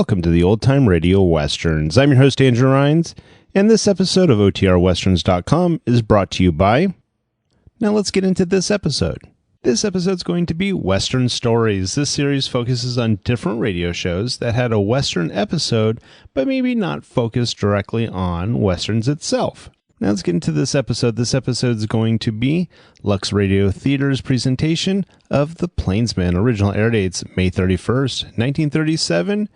Welcome to the Old Time Radio Westerns. I'm your host, Andrew Rhynes, and this episode of OTRWesterns.com is brought to you by... Now let's get into this episode. This episode's going to be Western Stories. This series focuses on different radio shows that had a Western episode, but maybe not focused directly on Westerns itself. Now let's get into this episode. This episode is going to be Lux Radio Theater's presentation of The Plainsman. Original air dates May 31st, 1937.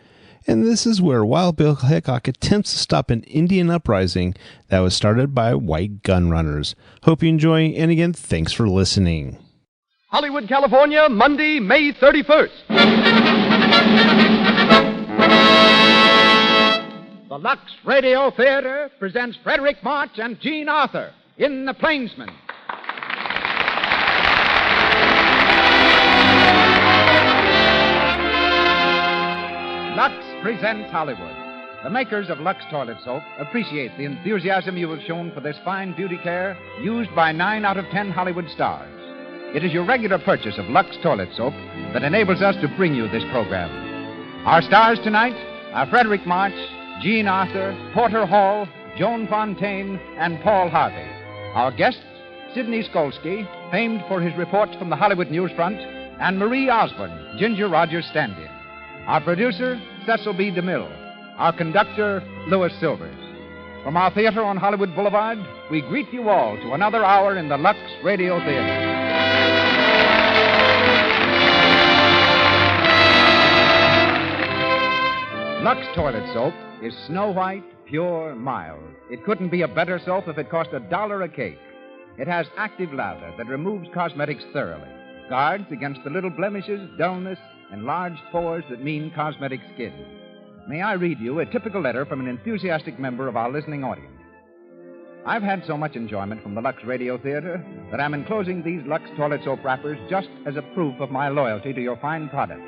And this is where Wild Bill Hickok attempts to stop an Indian uprising that was started by white gun runners. Hope you enjoy, and again, thanks for listening. Hollywood, California, Monday, May 31st. The Lux Radio Theater presents Fredric March and Jean Arthur in The Plainsman. Lux presents Hollywood. The makers of Lux Toilet Soap appreciate the enthusiasm you have shown for this fine beauty care used by 9 out of 10 Hollywood stars. It is your regular purchase of Lux Toilet Soap that enables us to bring you this program. Our stars tonight are Fredric March, Jean Arthur, Porter Hall, Joan Fontaine, and Paul Harvey. Our guests, Sidney Skolsky, famed for his reports from the Hollywood newsfront, and Marie Osborne, Ginger Rogers' stand-in. Our producer, Cecil B. DeMille. Our conductor, Louis Silvers. From our theater on Hollywood Boulevard, we greet you all to another hour in the Lux Radio Theater. Lux Toilet Soap is snow white, pure, mild. It couldn't be a better soap if it cost $1 a cake. It has active lather that removes cosmetics thoroughly, guards against the little blemishes, dullness, and large pores that mean cosmetic skin. May I read you a typical letter from an enthusiastic member of our listening audience? I've had so much enjoyment from the Lux Radio Theater that I'm enclosing these Lux Toilet Soap wrappers just as a proof of my loyalty to your fine product.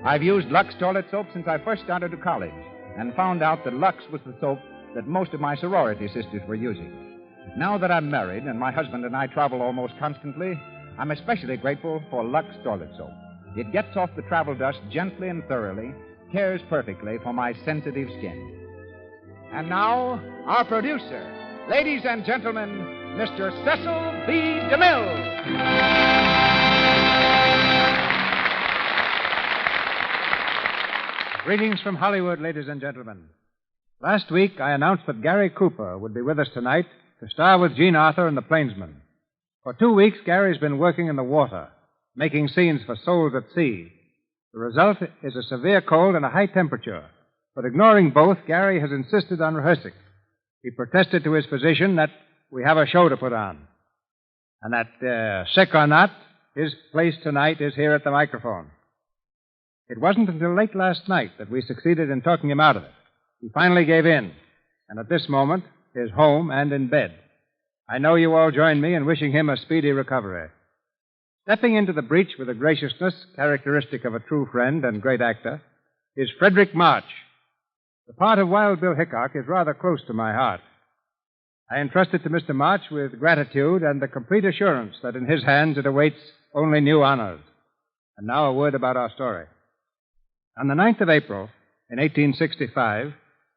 I've used Lux Toilet Soap since I first started to college and found out that Lux was the soap that most of my sorority sisters were using. Now that I'm married and my husband and I travel almost constantly, I'm especially grateful for Lux Toilet Soap. It gets off the travel dust gently and thoroughly, cares perfectly for my sensitive skin. And now, our producer, ladies and gentlemen, Mr. Cecil B. DeMille. Greetings from Hollywood, ladies and gentlemen. Last week, I announced that Gary Cooper would be with us tonight to star with Jean Arthur in The Plainsman. For 2 weeks, Gary's been working in the water, making scenes for Souls at Sea. The result is a severe cold and a high temperature. But ignoring both, Gary has insisted on rehearsing. He protested to his physician that we have a show to put on. And that, sick or not, his place tonight is here at the microphone. It wasn't until late last night that we succeeded in talking him out of it. He finally gave in, and at this moment is home and in bed. I know you all join me in wishing him a speedy recovery. Stepping into the breach with a graciousness characteristic of a true friend and great actor is Fredric March. The part of Wild Bill Hickok is rather close to my heart. I entrust it to Mr. March with gratitude and the complete assurance that in his hands it awaits only new honors. And now a word about our story. On the 9th of April, in 1865,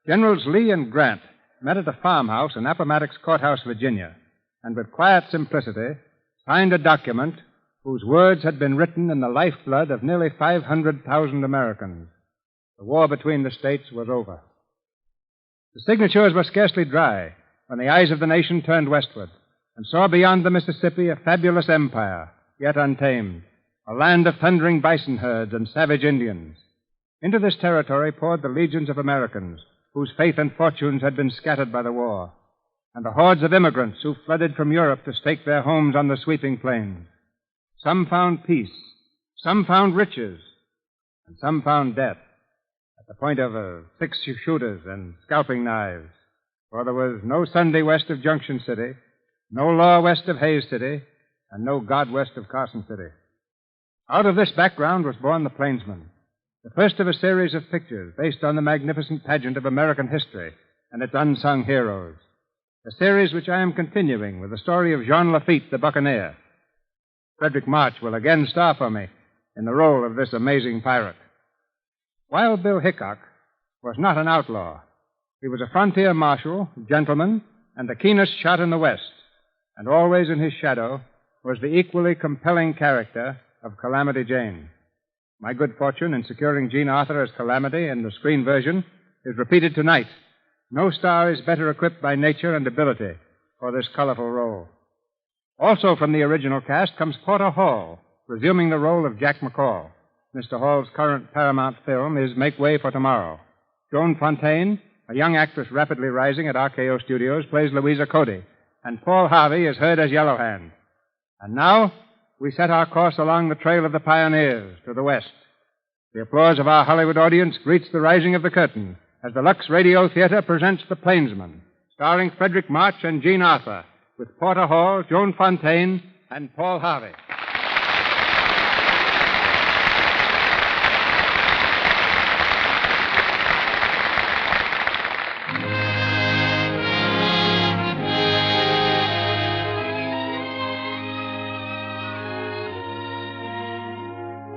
Generals Lee and Grant met at a farmhouse in Appomattox Courthouse, Virginia, and with quiet simplicity signed a document whose words had been written in the lifeblood of nearly 500,000 Americans. The war between the states was over. The signatures were scarcely dry when the eyes of the nation turned westward and saw beyond the Mississippi a fabulous empire, yet untamed, a land of thundering bison herds and savage Indians. Into this territory poured the legions of Americans whose faith and fortunes had been scattered by the war, and the hordes of immigrants who flooded from Europe to stake their homes on the sweeping plains. Some found peace, some found riches, and some found death at the point of 6-shooters and scalping knives. For there was no Sunday west of Junction City, no law west of Hayes City, and no God west of Carson City. Out of this background was born The Plainsman, the first of a series of pictures based on the magnificent pageant of American history and its unsung heroes. A series which I am continuing with the story of Jean Lafitte, the buccaneer. Fredric March will again star for me in the role of this amazing pirate. Wild Bill Hickok was not an outlaw. He was a frontier marshal, gentleman, and the keenest shot in the West. And always in his shadow was the equally compelling character of Calamity Jane. My good fortune in securing Jean Arthur as Calamity in the screen version is repeated tonight. No star is better equipped by nature and ability for this colorful role. Also from the original cast comes Porter Hall, resuming the role of Jack McCall. Mr. Hall's current Paramount film is Make Way for Tomorrow. Joan Fontaine, a young actress rapidly rising at RKO Studios, plays Louisa Cody, and Paul Harvey is heard as Yellow Hand. And now, we set our course along the trail of the pioneers to the west. The applause of our Hollywood audience greets the rising of the curtain as the Lux Radio Theater presents The Plainsman, starring Fredric March and Jean Arthur, with Porter Hall, Joan Fontaine, and Paul Harvey.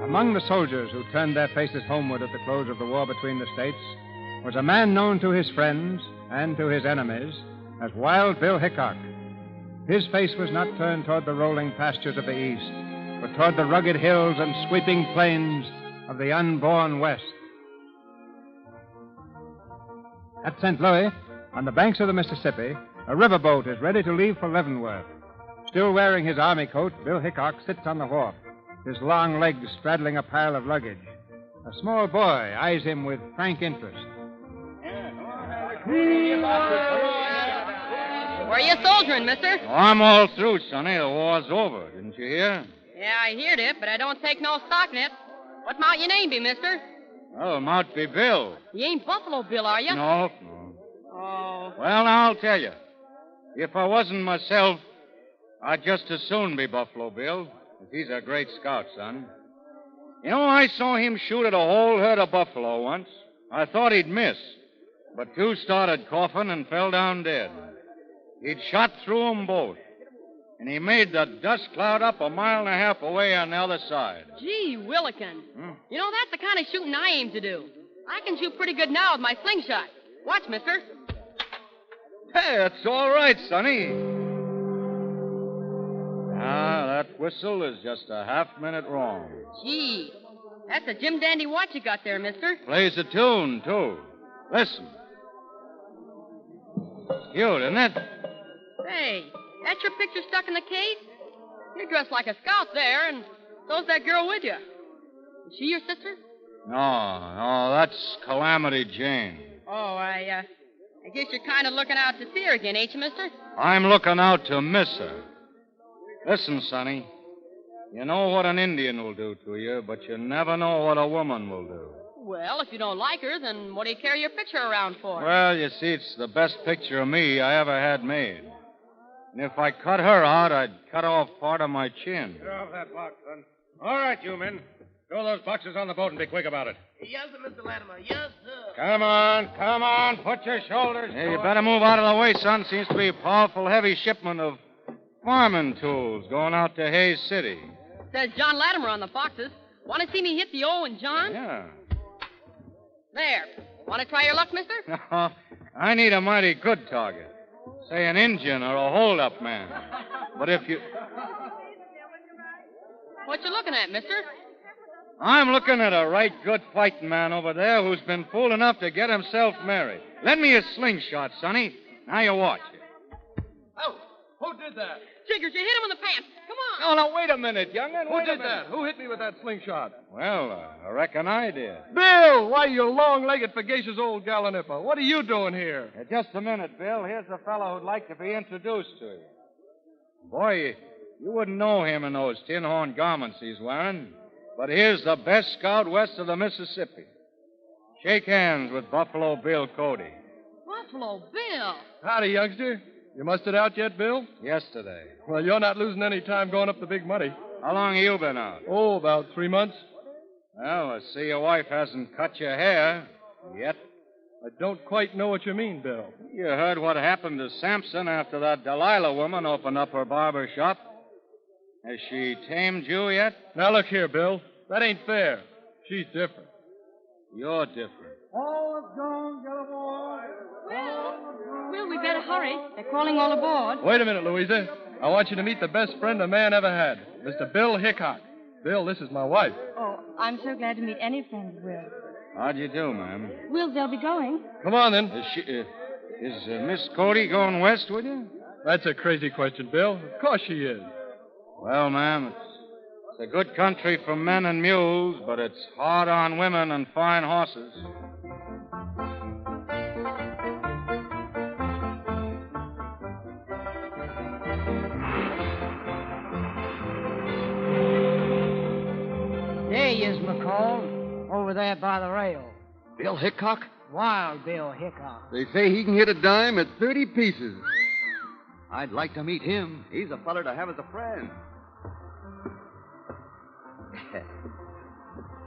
Among the soldiers who turned their faces homeward at the close of the war between the states was a man known to his friends and to his enemies as Wild Bill Hickok. His face was not turned toward the rolling pastures of the East, but toward the rugged hills and sweeping plains of the unborn West. At St. Louis, on the banks of the Mississippi, a riverboat is ready to leave for Leavenworth. Still wearing his army coat, Bill Hickok sits on the wharf, his long legs straddling a pile of luggage. A small boy eyes him with frank interest. Where you soldiering, mister? Oh, I'm all through, Sonny. The war's over. Didn't you hear? Yeah, I heard it, but I don't take no stock in it. What might your name be, mister? Oh, might be Bill. You ain't Buffalo Bill, are you? No. Oh. Well, now I'll tell you. If I wasn't myself, I'd just as soon be Buffalo Bill. He's a great scout, son. You know, I saw him shoot at a whole herd of buffalo once. I thought he'd miss, but two started coughing and fell down dead. He'd shot through 'em both, and he made the dust cloud up 1.5 miles away on the other side. Gee, Willikin. You know, that's the kind of shooting I aim to do. I can shoot pretty good now with my slingshot. Watch, mister. Hey, that's all right, Sonny. That whistle is just a half-minute wrong. Gee, that's a Jim Dandy watch you got there, mister. Plays a tune, too. Listen. Cute, isn't it? Hey, that's your picture stuck in the case? You're dressed like a scout there, and so's that girl with you. Is she your sister? No, that's Calamity Jane. Oh, I guess you're kind of looking out to see her again, ain't you, mister? I'm looking out to miss her. Listen, Sonny, you know what an Indian will do to you, but you never know what a woman will do. Well, if you don't like her, then what do you carry your picture around for? Well, you see, it's the best picture of me I ever had made. And if I cut her out, I'd cut off part of my chin. Get off that box, son. All right, you men. Throw those boxes on the boat and be quick about it. Yes, sir, Mr. Latimer. Yes, sir. Come on. Put your shoulders Hey, you forward. better move out of the way, son. Seems to be a powerful heavy shipment of farming tools going out to Hayes City. Says John Latimer on the boxes. Want to see me hit the O and John? Yeah. There. Want to try your luck, mister? No, I need a mighty good target. Say an Indian or a hold-up man. But if you... What you looking at, mister? I'm looking at a right good fighting man over there who's been fool enough to get himself married. Lend me a slingshot, Sonny. Now you watch it. Oh, who did that? Jiggers, you hit him in the pants. Come on. No, wait a minute, young'un. Who did that? Who hit me with that slingshot? Well, I reckon I did. Bill! Why, you long-legged, sagacious old gallanipper. What are you doing here? Just a minute, Bill. Here's a fellow who'd like to be introduced to you. Boy, you wouldn't know him in those tin-horn garments he's wearing. But here's the best scout west of the Mississippi. Shake hands with Buffalo Bill Cody. Buffalo Bill. Howdy, youngster. You mustered out yet, Bill? Yesterday. Well, you're not losing any time going up the big muddy. How long have you been out? Oh, about 3 months. Well, I see your wife hasn't cut your hair yet. I don't quite know what you mean, Bill. You heard what happened to Sampson after that Delilah woman opened up her barber shop. Has she tamed you yet? Now, look here, Bill. That ain't fair. She's different. You're different. All is gone. hurry. They're calling all aboard. Wait a minute, Louisa. I want you to meet the best friend a man ever had, Mr. Bill Hickok. Bill, this is my wife. Oh, I'm so glad to meet any friend of Will's. How'd you do, ma'am? Will, they'll be going. Come on, then. Is Miss Cody going west with you? That's a crazy question, Bill. Of course she is. Well, ma'am, it's a good country for men and mules, but it's hard on women and fine horses. There he is, McCall, over there by the rail. Bill Hickok? Wild Bill Hickok. They say he can hit a dime at 30 pieces. I'd like to meet him. He's a feller to have as a friend.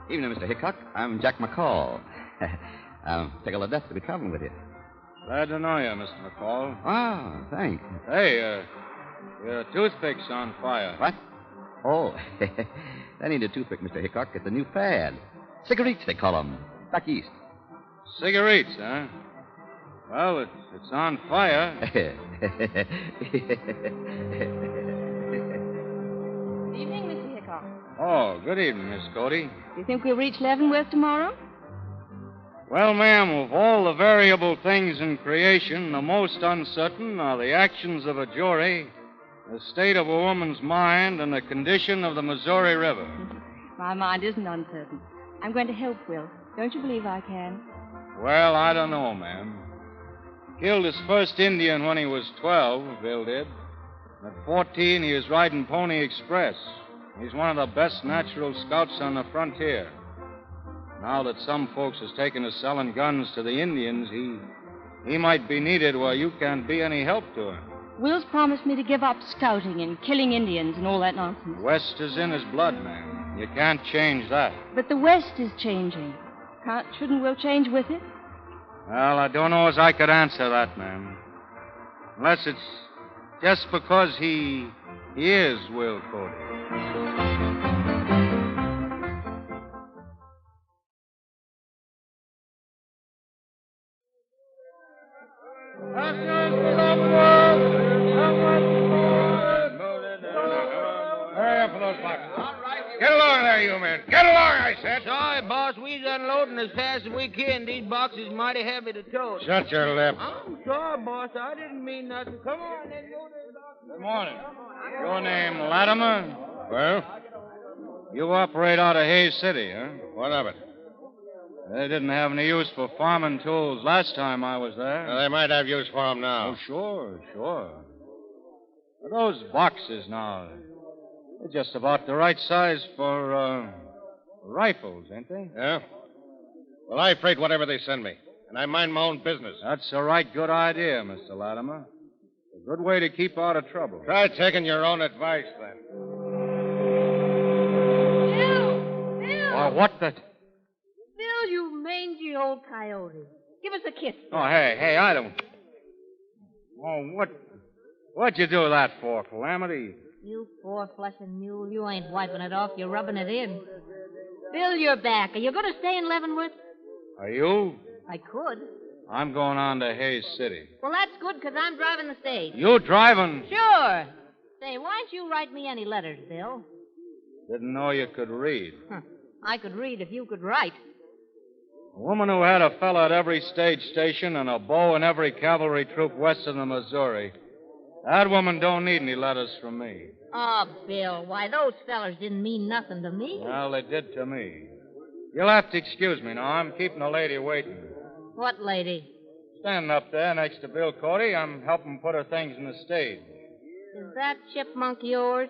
Evening, Mr. Hickok. I'm Jack McCall. Tickle to death to be traveling with you. Glad to know you, Mr. McCall. Ah, thanks. Hey, your toothpick's on fire. What? Oh, that ain't a toothpick, Mr. Hickok. It's a new fad. Cigarettes, they call 'em. Back east. Cigarettes, huh? Well, it's on fire. Evening, Mr. Hickok. Oh, good evening, Miss Cody. Do you think we'll reach Leavenworth tomorrow? Well, ma'am, of all the variable things in creation, the most uncertain are the actions of a jury, the state of a woman's mind, and the condition of the Missouri River. My mind isn't uncertain. I'm going to help Will. Don't you believe I can? Well, I don't know, ma'am. Killed his first Indian when he was 12, Bill did. At 14, he was riding Pony Express. He's one of the best natural scouts on the frontier. Now that some folks has taken to selling guns to the Indians, he might be needed where you can't be any help to him. Will's promised me to give up scouting and killing Indians and all that nonsense. West is in his blood, ma'am. You can't change that. But the West is changing. Shouldn't Will change with it? Well, I don't know as I could answer that, ma'am. Unless it's just because he is Will Cody. Hurry up for those boxes. Get along there, you men. Get along, I said. Sorry, boss. We's unloading as fast as we can. These boxes mighty heavy to tote. Shut your lip. I'm sorry, boss. I didn't mean nothing. Come on, then. Good morning. Your name Latimer? Well, You operate out of Hayes City, huh? what of it? They didn't have any use for farming tools last time I was there. Well, they might have use for them now. Oh, sure. Those boxes now, they're just about the right size for rifles, ain't they? Yeah? Well, I freight whatever they send me, and I mind my own business. That's a right good idea, Mr. Latimer. A good way to keep out of trouble. Try taking your own advice, then. Bill! Oh, what the... Bill, you mangy old coyote. Give us a kiss. Oh, hey, I don't... Oh, what'd you do that for, Calamity? You poor fleshing mule. You ain't wiping it off. You're rubbing it in. Bill, you're back. Are you going to stay in Leavenworth? Are you? I could. I'm going on to Hayes City. Well, that's good, because I'm driving the stage. You driving? Sure. Say, why don't you write me any letters, Bill? Didn't know you could read. I could read if you could write. A woman who had a fella at every stage station and a beau in every cavalry troop west of the Missouri. That woman don't need any letters from me. Oh, Bill, why, those fellers didn't mean nothing to me. Well, they did to me. You'll have to excuse me now. I'm keeping a lady waiting. What lady? Standing up there next to Bill Cody, I'm helping put her things in the stage. Is that chipmunk yours?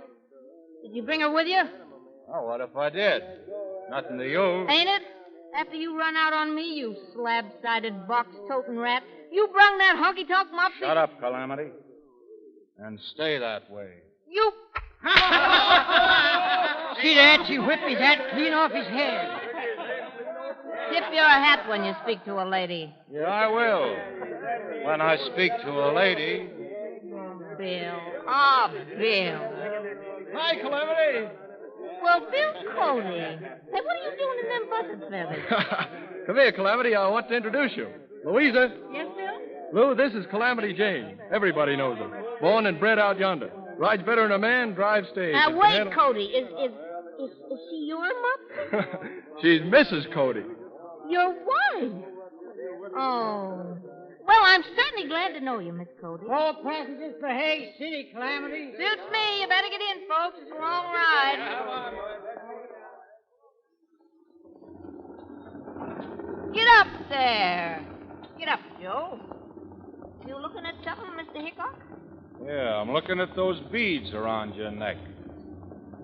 Did you bring her with you? Oh, what if I did? Nothing to you. Ain't it? After you run out on me, you slab-sided box-toting rat, you brung that honky-tonk mop... Shut up, Calamity. And stay that way. You... See that? She whipped his hat clean off his head. Tip your hat when you speak to a lady. Yeah, I will. When I speak to a lady. Bill. Oh, Bill. Hi, Calamity. Well, Bill Cody. Hey, what are you doing in them buzzard feathers? Come here, Calamity. I want to introduce you. Louisa. Yes, Bill? Lou, this is Calamity Jane. Everybody knows her. Born and bred out yonder. Rides better than a man, drives stage. Now, wait, Cody. Is she your mother? She's Mrs. Cody. Your wife? Oh. Well, I'm certainly glad to know you, Miss Cody. All passengers for Hague City, Calamity. Suits me. You better get in, folks. It's a long ride. Get up there. Get up, Joe. You looking at something, Mr. Hickok? Yeah, I'm looking at those beads around your neck.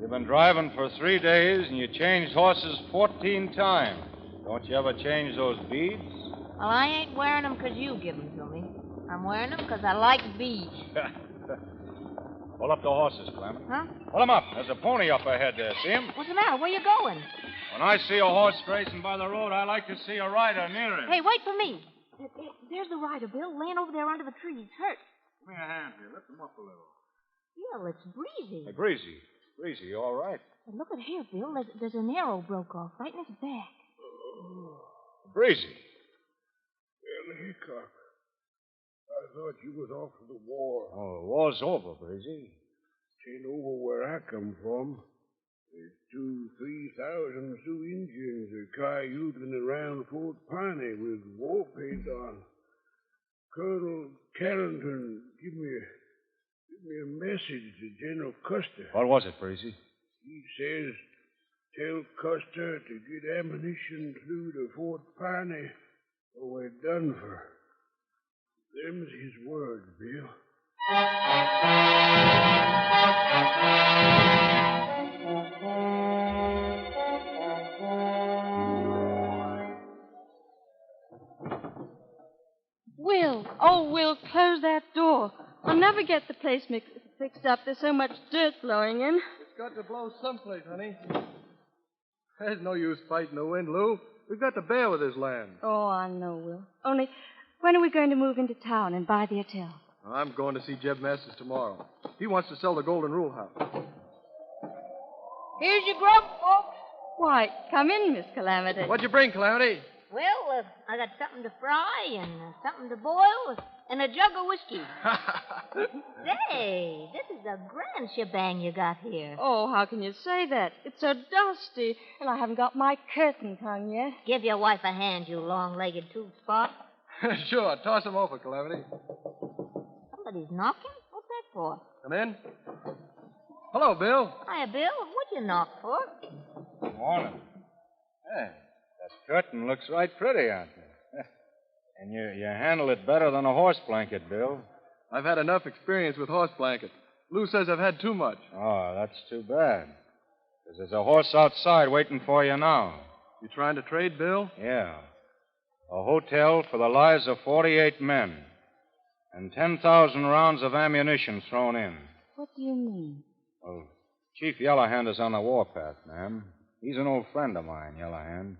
You've been driving for 3 days, and you changed horses 14 times. Don't you ever change those beads? Well, I ain't wearing them 'cause you give them to me. I'm wearing them 'cause I like beads. Pull up the horses, Clement. Huh? Pull them up. There's a pony up ahead there. See him? What's the matter? Where you going? When I see a horse racing by the road, I like to see a rider near him. Hey, wait for me. There's the rider, Bill, laying over there under the tree. He's hurt. Give me a hand here. Lift him up a little. Bill, it's Breezy. Hey, Breezy. Breezy, you all right? Hey, look at here, Bill. There's an arrow broke off right in his back. Breezy. Bill Hickok. I thought you was off to the war. Oh, the war's over, Breezy. Ain't over where I come from. There's 2,000-3,000 Sioux Indians are cayuting around Fort Piney with war paint on. Colonel Carrington give me a message to General Custer. What was it, Breezy? He says, tell Custer to get ammunition through to Fort Piney or we're done for. Them's his words, Bill. Will, close that door. I'll never get the place fixed up. There's so much dirt blowing in. It's got to blow someplace, honey. There's no use fighting the wind, Lou. We've got to bear with this land. Oh, I know, Will. Only, when are we going to move into town and buy the hotel? I'm going to see Jeb Masters tomorrow. He wants to sell the Golden Rule House. Here's your grub, folks. Why, come in, Miss Calamity. What'd you bring, Calamity? Well, I got something to fry and something to boil and a jug of whiskey. Say, this is a grand shebang you got here. Oh, how can you say that? It's so dusty, and I haven't got my curtains hung yet. Give your wife a hand, you long-legged two-spot. Sure, toss him over, Calamity. Somebody's knocking? What's that for? Come in. Hello, Bill. Hiya, Bill. What'd you knock for? Good morning. Hey, that curtain looks right pretty out there. And you handle it better than a horse blanket, Bill. I've had enough experience with horse blankets. Lou says I've had too much. Oh, that's too bad. Because there's a horse outside waiting for you now. You trying to trade, Bill? Yeah. A hotel for the lives of 48 men. And 10,000 rounds of ammunition thrown in. What do you mean? Well, Chief Yellowhand is on the warpath, ma'am. He's an old friend of mine, Yellowhand.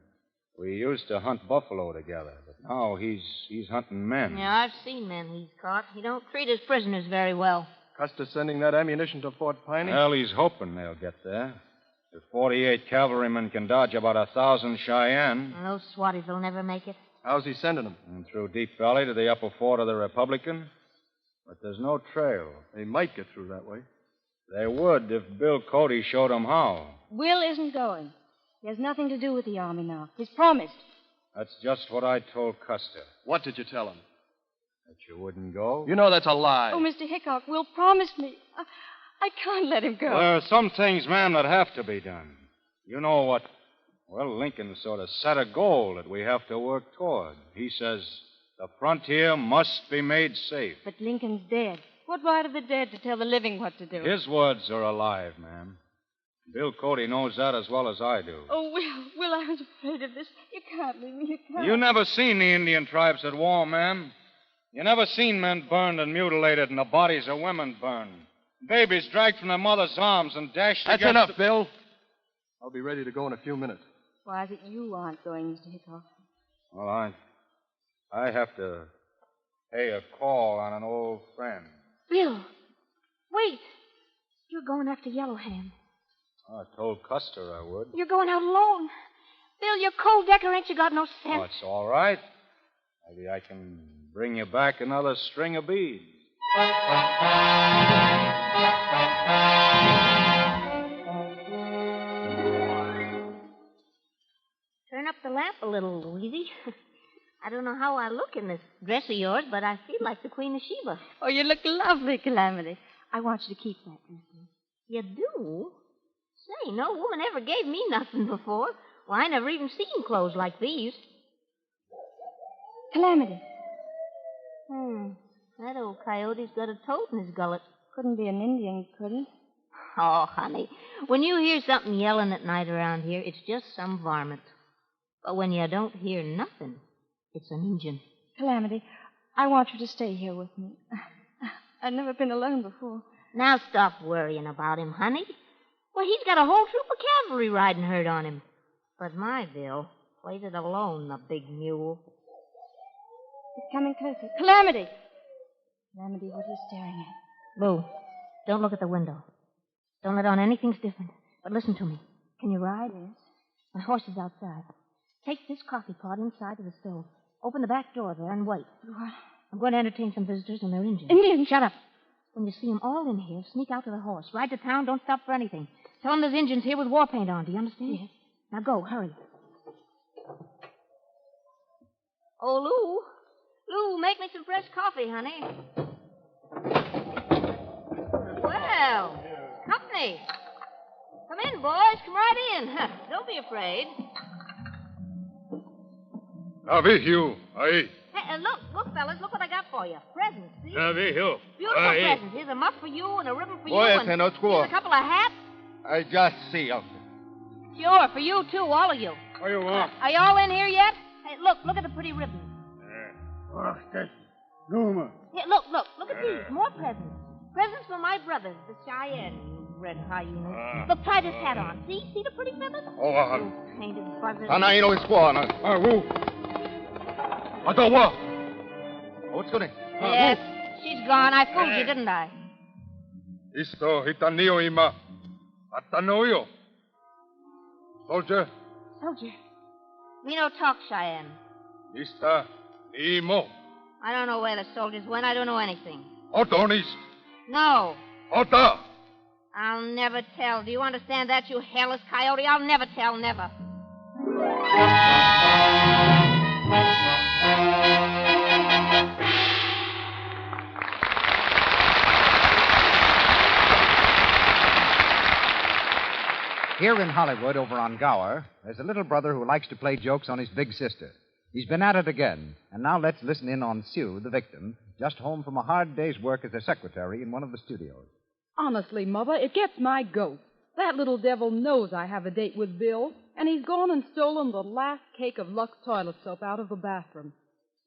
We used to hunt buffalo together, but now he's hunting men. Yeah, I've seen men he's caught. He don't treat his prisoners very well. Custer sending that ammunition to Fort Piney? Well, he's hoping they'll get there. If 48 cavalrymen can dodge about 1,000 Cheyenne. Those swatties will never make it. How's he sending them? And through Deep Valley to the upper fort of the Republican. But there's no trail. They might get through that way. They would if Bill Cody showed them how. Will isn't going. He has nothing to do with the Army now. He's promised. That's just what I told Custer. What did you tell him? That you wouldn't go? You know that's a lie. Oh, Mr. Hickok, Will promised me. I can't let him go. Well, there are some things, ma'am, that have to be done. You know what? Well, Lincoln sort of set a goal that we have to work toward. He says the frontier must be made safe. But Lincoln's dead. What right have the dead to tell the living what to do? His words are alive, ma'am. Bill Cody knows that as well as I do. Oh, Will, I was afraid of this. You can't leave me. You can't. You never seen the Indian tribes at war, ma'am. You never seen men burned and mutilated and the bodies of women burned. Babies dragged from their mother's arms and dashed That's against enough, Bill. I'll be ready to go in a few minutes. Why is it you aren't going, Mr. Hickok? Well, I have to pay a call on an old friend. Bill, wait. You're going after Yellowhand. I told Custer I would. You're going out alone. Bill, you're cold decker. Ain't you got no sense? Oh, it's all right. Maybe I can bring you back another string of beads. Turn up the lamp a little, Louisa. I don't know how I look in this dress of yours, but I feel like the Queen of Sheba. Oh, you look lovely, Calamity. I want you to keep that dress. You do? Say, no woman ever gave me nothing before. Well, I never even seen clothes like these. Calamity. That old coyote's got a toad in his gullet. Couldn't be an Indian, could it? Oh, honey, when you hear something yelling at night around here, it's just some varmint. But when you don't hear nothing, it's an Injun. Calamity, I want you to stay here with me. I've never been alone before. Now stop worrying about him, honey. Well, he's got a whole troop of cavalry riding herd on him. But my Bill plays it alone, the big mule. It's coming closer. Calamity! Calamity, what are you staring at? Lou, don't look at the window. Don't let on anything's different. But listen to me. Can you ride? Yes. My horse is outside. Take this coffee pot inside of the stove. Open the back door there and wait. What? I'm going to entertain some visitors, and they're Indians. Indians? Shut up. When you see them all in here, sneak out to the horse. Ride to town. Don't stop for anything. Tell them there's Indians here with war paint on. Do you understand? Yes. Now go. Hurry. Oh, Lou. Lou, make me some fresh coffee, honey. Well, company. Come in, boys. Come right in. Don't be afraid. Ahí. Hey, look, fellas. Look what I got for you. Presents, see? Beautiful Presents. Here's a muff for you and a ribbon for you. Boy, And here's a couple of hats. I just see, Uncle. Sure, for you, too, all of you. What you want? Are you all in here yet? Hey, look at the pretty ribbon. Numa. Here, look at these. More presents. Presents for my brothers, the Cheyenne, you red hyenas. Look, try this hat on. See the pretty feathers? You painted buzzard. Anaino is one. Who? What? What's going on? Yes, she's gone. I fooled you, didn't I? Isto hitanio ima. Atanoyo. Soldier. We don't talk Cheyenne. Ista imo. I don't know where the soldiers went. I don't know anything. Otonis. No. Ota. I'll never tell. Do you understand that, you hairless coyote? I'll never tell, never. Here in Hollywood, over on Gower, there's a little brother who likes to play jokes on his big sister. He's been at it again, and now let's listen in on Sue, the victim, just home from a hard day's work as a secretary in one of the studios. Honestly, Mother, it gets my goat. That little devil knows I have a date with Bill, and he's gone and stolen the last cake of Lux toilet soap out of the bathroom.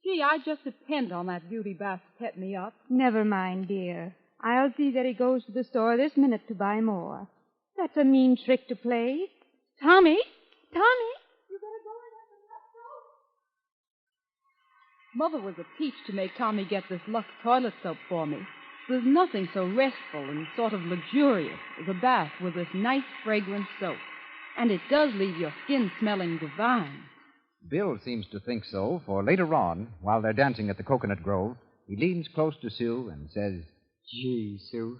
Gee, I just depend on that beauty bath to pet me up. Never mind, dear. I'll see that he goes to the store this minute to buy more. That's a mean trick to play. Tommy? You better go and have some Lux soap. Mother was a peach to make Tommy get this Lux toilet soap for me. There's nothing so restful and sort of luxurious as a bath with this nice, fragrant soap. And it does leave your skin smelling divine. Bill seems to think so, for later on, while they're dancing at the Coconut Grove, he leans close to Sue and says, Gee, Sue,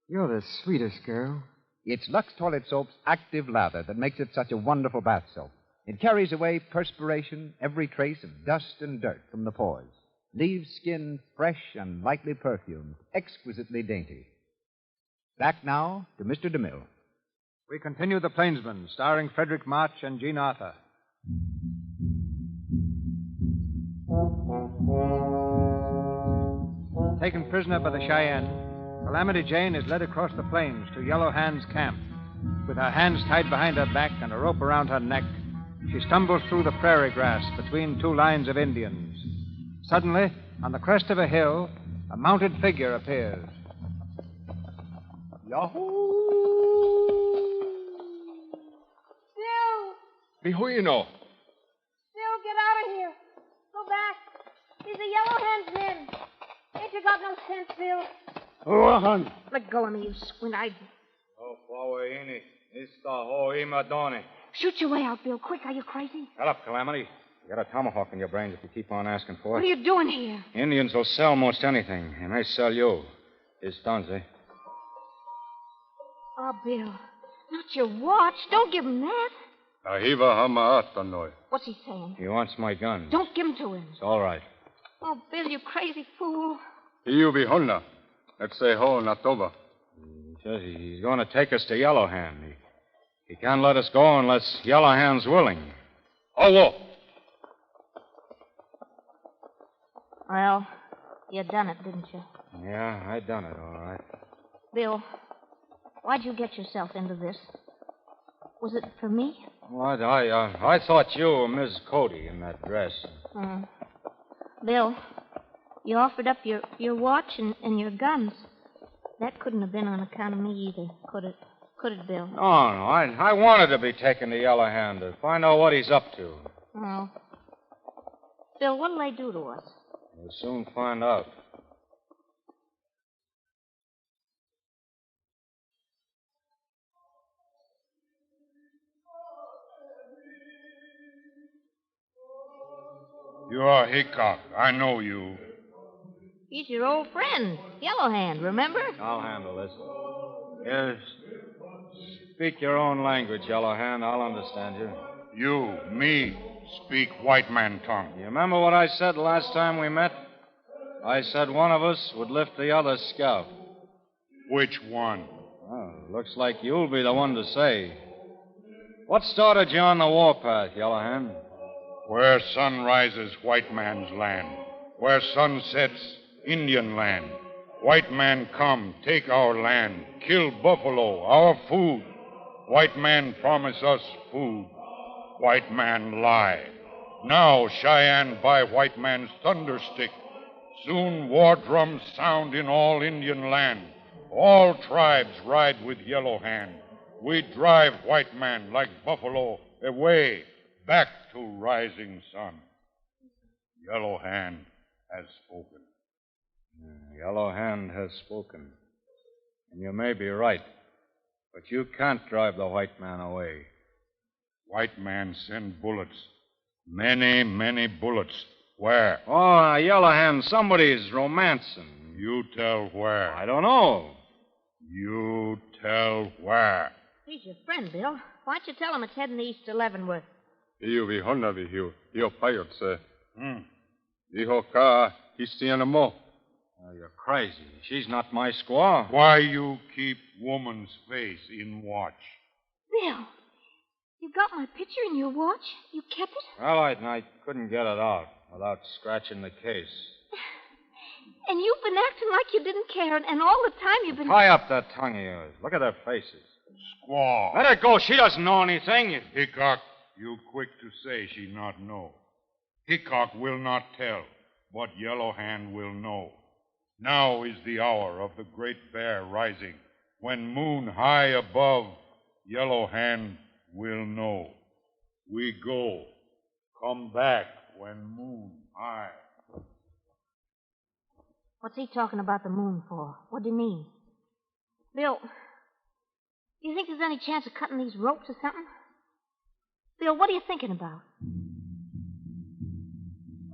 you're the sweetest girl. It's Lux Toilet Soap's active lather that makes it such a wonderful bath soap. It carries away perspiration, every trace of dust and dirt from the pores. Leaves skin fresh and lightly perfumed, exquisitely dainty. Back now to Mr. DeMille. We continue The Plainsman, starring Fredric March and Jean Arthur. Taken prisoner by the Cheyenne, Calamity Jane is led across the plains to Yellow Hand's camp. With her hands tied behind her back and a rope around her neck, she stumbles through the prairie grass between two lines of Indians. Suddenly, on the crest of a hill, a mounted figure appears. Yahoo! Bill! Bihuino. Bill, get out of here. Go back. He's a Yellow Hand's men. Ain't you got no sense, Bill? Oh, Let go of me, you squint-eyed. Oh, Fawayini. Ista ho imadone. Shoot your way out, Bill. Quick, are you crazy? Shut up, Calamity. You got a tomahawk in your brains if you keep on asking for it. What are you doing here? Indians will sell most anything. They may sell you. His tons, eh? Oh, Bill. Not your watch. Don't give him that. Ahiva Hamaatanoi. What's he saying? He wants my gun. Don't give him to him. It's all right. Oh, Bill, you crazy fool. Iubi Honna. Let's say ho Natova. He says he's going to take us to Yellowhand. He can't let us go unless Yellowhand's willing. Oh, Well, you done it, didn't you? Yeah, I done it, all right. Bill, why'd you get yourself into this? Was it for me? Well, I thought you were Miss Cody in that dress. Bill, you offered up your watch and your guns. That couldn't have been on account of me either, could it? Could it, Bill? No, I wanted to be taken to Yellowhand to find out what he's up to. Oh. Bill, what'll they do to us? We'll soon find out. You are Hickok. I know you. He's your old friend, Yellowhand, remember? I'll handle this. Yes. Speak your own language, Yellowhand. I'll understand you. You, me, speak white man tongue. You remember what I said last time we met? I said one of us would lift the other's scalp. Which one? Well, looks like you'll be the one to say. What started you on the warpath, Yellowhand? Where sun rises, white man's land. Where sun sets, Indian land. White man come, take our land. Kill buffalo, our food. White man promise us food. White man lie. Now Cheyenne buy white man's thunder stick. Soon war drums sound in all Indian land. All tribes ride with Yellowhand. We drive white man like buffalo away, back to rising sun. Yellowhand has spoken. Yellowhand has spoken. And you may be right. But you can't drive the white man away. White man send bullets. Many, many bullets. Where? Oh, Yellowhand, somebody's romancing. You tell where. I don't know. You tell where. He's your friend, Bill. Why don't you tell him it's heading east to Leavenworth? Iuvi Honavi Hio Payotse. Iho Ka Histianamo. You're crazy. She's not my squaw. Why you keep woman's face in watch? Bill, you got my picture in your watch? You kept it? Well, I couldn't get it out without scratching the case. And you've been acting like you didn't care, and all the time you've been... Tie up that tongue of yours. Look at their faces. Squaw. Let her go. She doesn't know anything. Hickok, you quick to say she not know. Hickok will not tell, but Yellowhand will know. Now is the hour of the great bear rising. When moon high above, Yellowhand will know. We go. Come back when moon high. What's he talking about the moon for? What do you mean? Bill, do you think there's any chance of cutting these ropes or something? Bill, what are you thinking about?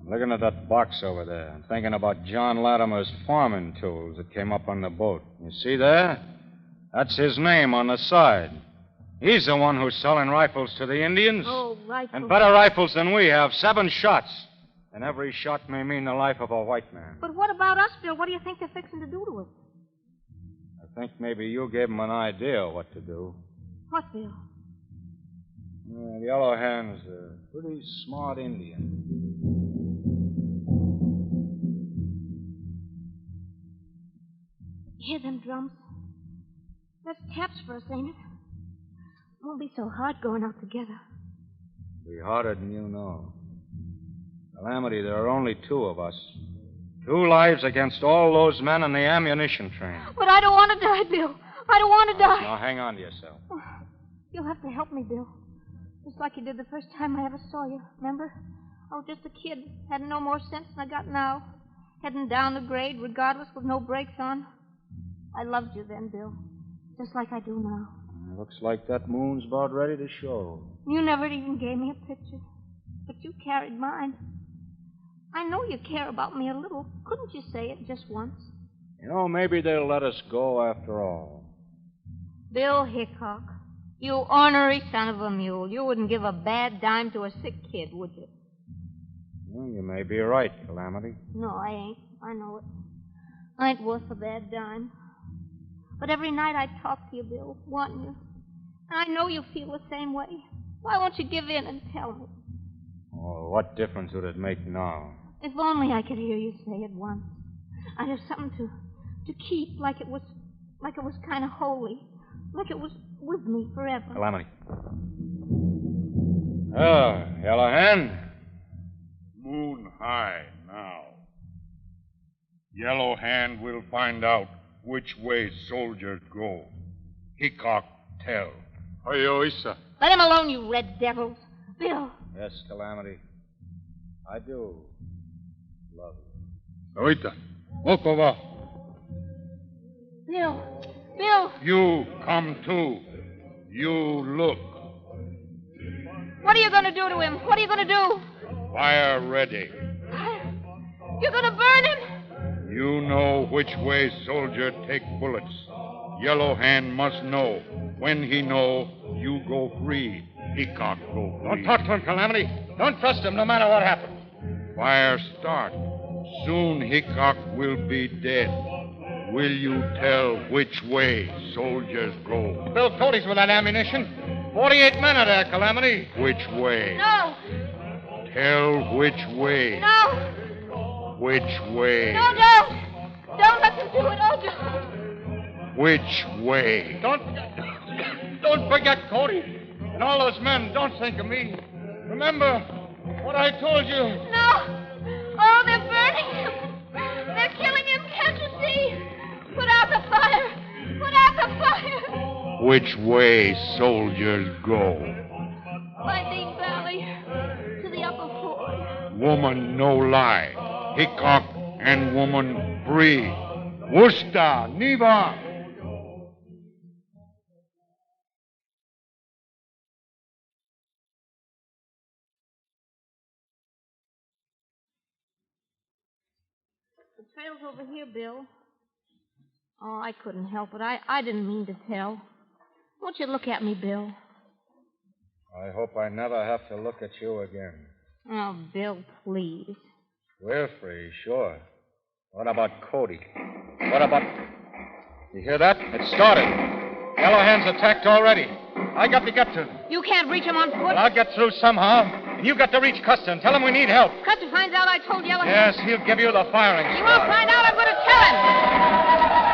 I'm looking at that box over there. I'm thinking about John Latimer's farming tools that came up on the boat. You see there? That's his name on the side. He's the one who's selling rifles to the Indians. Oh, rifles. And better rifles than we have. 7 shots. And every shot may mean the life of a white man. But what about us, Bill? What do you think they're fixing to do to us? I think maybe you gave him an idea of what to do. What, Bill? Yellowhand's a pretty smart Indian. You hear them drums? That's taps for us, ain't it? Won't be so hard going out together. Be harder than you know. Calamity, there are only 2 of us. 2 lives against all those men in the ammunition train. But I don't want to die, Bill. I don't want to die. Now, hang on to yourself. Oh, you'll have to help me, Bill. Just like you did the first time I ever saw you, remember? I was just a kid. Hadn't no more sense than I got now. Heading down the grade, regardless, with no brakes on. I loved you then, Bill. Just like I do now. Looks like that moon's about ready to show. You never even gave me a picture. but you carried mine. I know you care about me a little. Couldn't you say it just once? Maybe they'll let us go after all. Bill Hickok, you ornery son of a mule. You wouldn't give a bad dime to a sick kid, would you? Well, you may be right, Calamity. No, I ain't. I know it. I ain't worth a bad dime. But every night I talk to you, Bill, wanting you. And I know you feel the same way. Why won't you give in and tell me? Oh, what difference would it make now? If only I could hear you say it once. I'd have something to keep, like it was kind of holy, like it was with me forever. Calamity. Oh, Yellow Hand. Moon high now. Yellow Hand will find out which way soldiers go. Hickok tell. Louisa. Let him alone, you red devils. Bill. Yes, Calamity. I do love you. Ahorita. Walk over. Bill. Bill. You come too. You look. What are you going to do to him? What are you going to do? Fire ready. You're going to burn him? You know which way soldier take bullets. Yellow Hand must know. When he know, you go free. Hickok go free. Don't talk to him, Calamity. Don't trust him no matter what happens. Fire start. Soon Hickok will be dead. Will you tell which way soldiers go? Bill Cody's with that ammunition. 48 men are there, Calamity. Which way? No. Tell which way. No. Which way? No, don't. Don't let them do it. Oh, just... Which way? Don't forget Cody. And all those men, don't think of me. Remember what I told you. No. Oh, they're burning him. They're killing him. Can't you see? Put out the fire. Put out the fire. Which way soldiers go? By Dean Valley. To the upper ford. Woman no lie. Hickok and woman free. Worcester, Neva. The trail's over here, Bill. Oh, I couldn't help it. I didn't mean to tell. Won't you look at me, Bill? I hope I never have to look at you again. Oh, Bill, please. We're free, sure. What about Cody? What about... You hear that? It started. Yellow Hand's attacked already. I got to get to him. You can't reach him on foot. Well, I'll get through somehow. And you got to reach Custer and tell him we need help. Custer finds out I told Yellow Yes, Hand. he'll give you the firing He squad. won't find out. I'm going to tell him.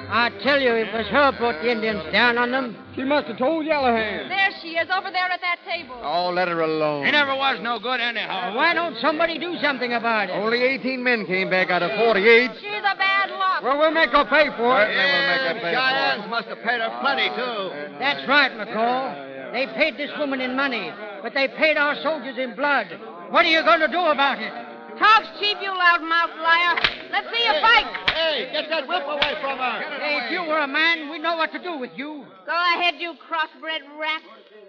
I tell you, it was her brought the Indians down on them. She must have told Yellow Hand. There she is, over there at that table. Oh, let her alone. He never was no good anyhow. Why don't somebody do something about it? Only 18 men came back out of 48. She's a bad lot. Well, we'll make her pay for it. we'll make her pay Cheyennes must have paid her plenty, too. That's right, McCall. They paid this woman in money, but they paid our soldiers in blood. What are you going to do about it? Talk's cheap, you loudmouth liar. Let's see you fight. Hey, get that whip away from her. Hey, if you were a man, we'd know what to do with you. Go ahead, you crossbred rat.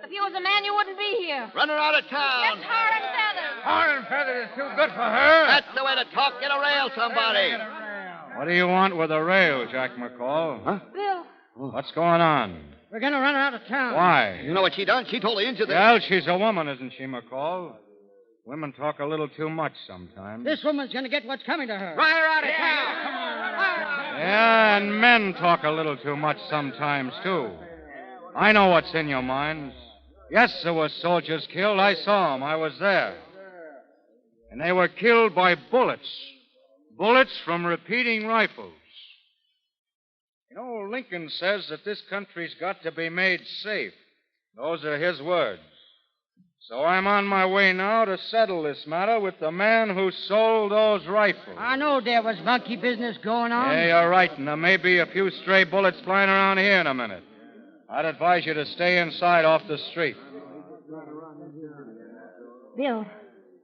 If you was a man, you wouldn't be here. Run her out of town. Get tar and feathers. Tar and feathers is too good for her. That's the way to talk. Get a rail, somebody. What do you want with a rail, Jack McCall? Huh? Bill. What's going on? We're going to run her out of town. Why? You know what she done? She told the Injun that... Well, she's a woman, isn't she, McCall? Women talk a little too much sometimes. This woman's going to get what's coming to her. Run her out of town. Come on. Yeah, and men talk a little too much sometimes, too. I know what's in your minds. Yes, there were soldiers killed. I saw them. I was there. And they were killed by bullets. Bullets from repeating rifles. You know, Lincoln says that this country's got to be made safe. Those are his words. So I'm on my way now to settle this matter with the man who sold those rifles. I know there was monkey business going on. Yeah, you're right, and there may be a few stray bullets flying around here in a minute. I'd advise you to stay inside off the street. Bill,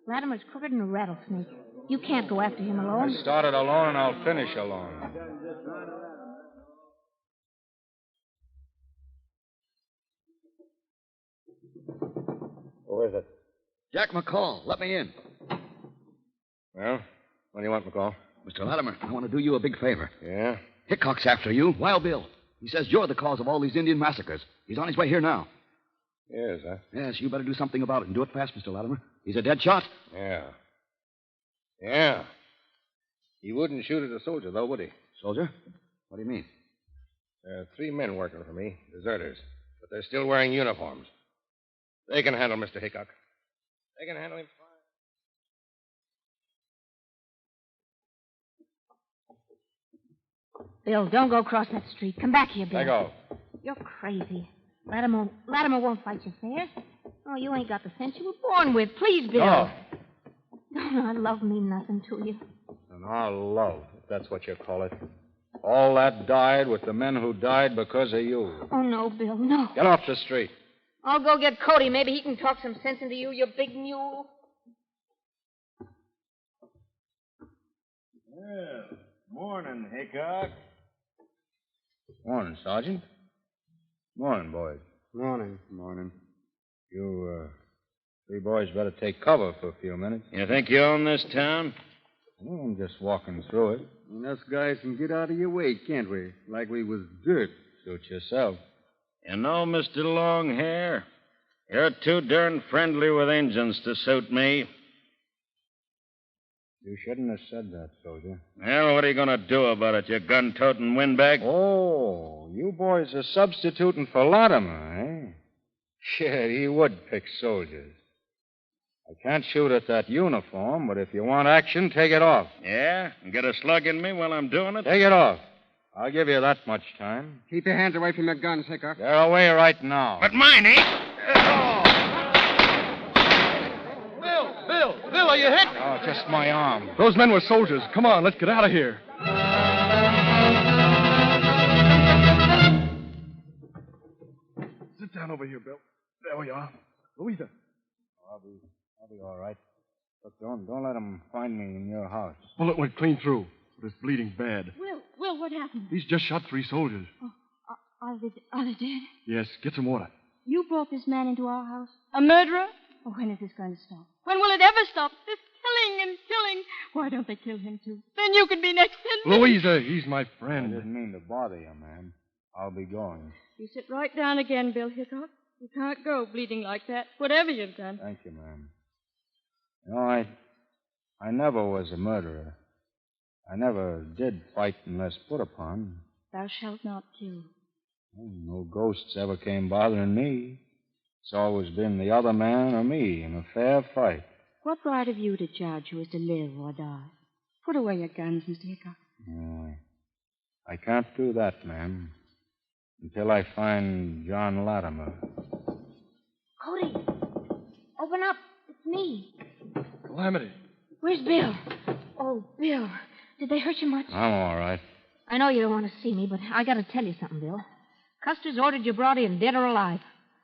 Latimer's crooked than a rattlesnake. You can't go after him alone. I started alone, and I'll finish alone. Who is it? Jack McCall. Let me in. Well, what do you want, McCall? Mr. Latimer, I want to do you a big favor. Yeah? Hickok's after you. Wild Bill. He says you're the cause of all these Indian massacres. He's on his way here now. Yes, huh? Yes, you better do something about it, and do it fast, Mr. Latimer. He's a dead shot. Yeah. Yeah. He wouldn't shoot at a soldier, though, would he? Soldier? What do you mean? There are 3 men working for me, deserters, but they're still wearing uniforms. They can handle Mr. Hickok. They can handle him fine. Bill, don't go across that street. Come back here, Bill. Let go. You're crazy. Latimer won't fight you fair. Oh, you ain't got the sense you were born with. Please, Bill. No. No, love mean nothing to you. And our love, if that's what you call it. All that died with the men who died because of you. Oh, no, Bill, no. Get off the street. I'll go get Cody. Maybe he can talk some sense into you, you big mule. Well, morning, Hickok. Morning, Sergeant. Morning, boys. Morning. Morning. You, 3 boys better take cover for a few minutes. You think you own this town? Well, I'm just walking through it. And us guys can get out of your way, can't we? Like we was dirt. Suit yourself. You know, Mr. Longhair, you're too darn friendly with Injuns to suit me. You shouldn't have said that, soldier. Well, what are you going to do about it, you gun-toting windbag? Oh, you boys are substituting for Latimer, eh? Shit, he would pick soldiers. I can't shoot at that uniform, but if you want action, take it off. Yeah? And get a slug in me while I'm doing it? Take it off. I'll give you that much time. Keep your hands away from your guns, Hickok. They're away right now. But mine ain't. Bill, are you hit? Oh, just my arm. Those men were soldiers. Come on, let's get out of here. Sit down over here, Bill. There we are. Louisa. I'll be all right. Look, don't let them find me in your house. Bullet went clean through, but it's bleeding bad. Will, what happened? He's just shot 3 soldiers. Oh, are they dead? Yes, get some water. You brought this man into our house? A murderer? Oh, when is this going to stop? When will it ever stop? This killing and killing. Why don't they kill him, too? Then you can be next to me. Louisa, he's my I friend. didn't mean to bother you, ma'am. I'll be going. You sit right down again, Bill Hickok. You can't go bleeding like that, whatever you've done. Thank you, ma'am. You know, I never was a murderer. I never did fight unless put upon. Thou shalt not kill. No ghosts ever came bothering me. It's always been the other man or me in a fair fight. What right have you to judge who is to live or die? Put away your guns, Mr. Hickok. No, I can't do that, ma'am. Until I find John Latimer. Cody, open up. It's me. Calamity. Where's Bill? Oh, Bill. Did they hurt you much? I'm all right. I know you don't want to see me, but I got to tell you something, Bill. Custer's ordered you brought in, dead or alive.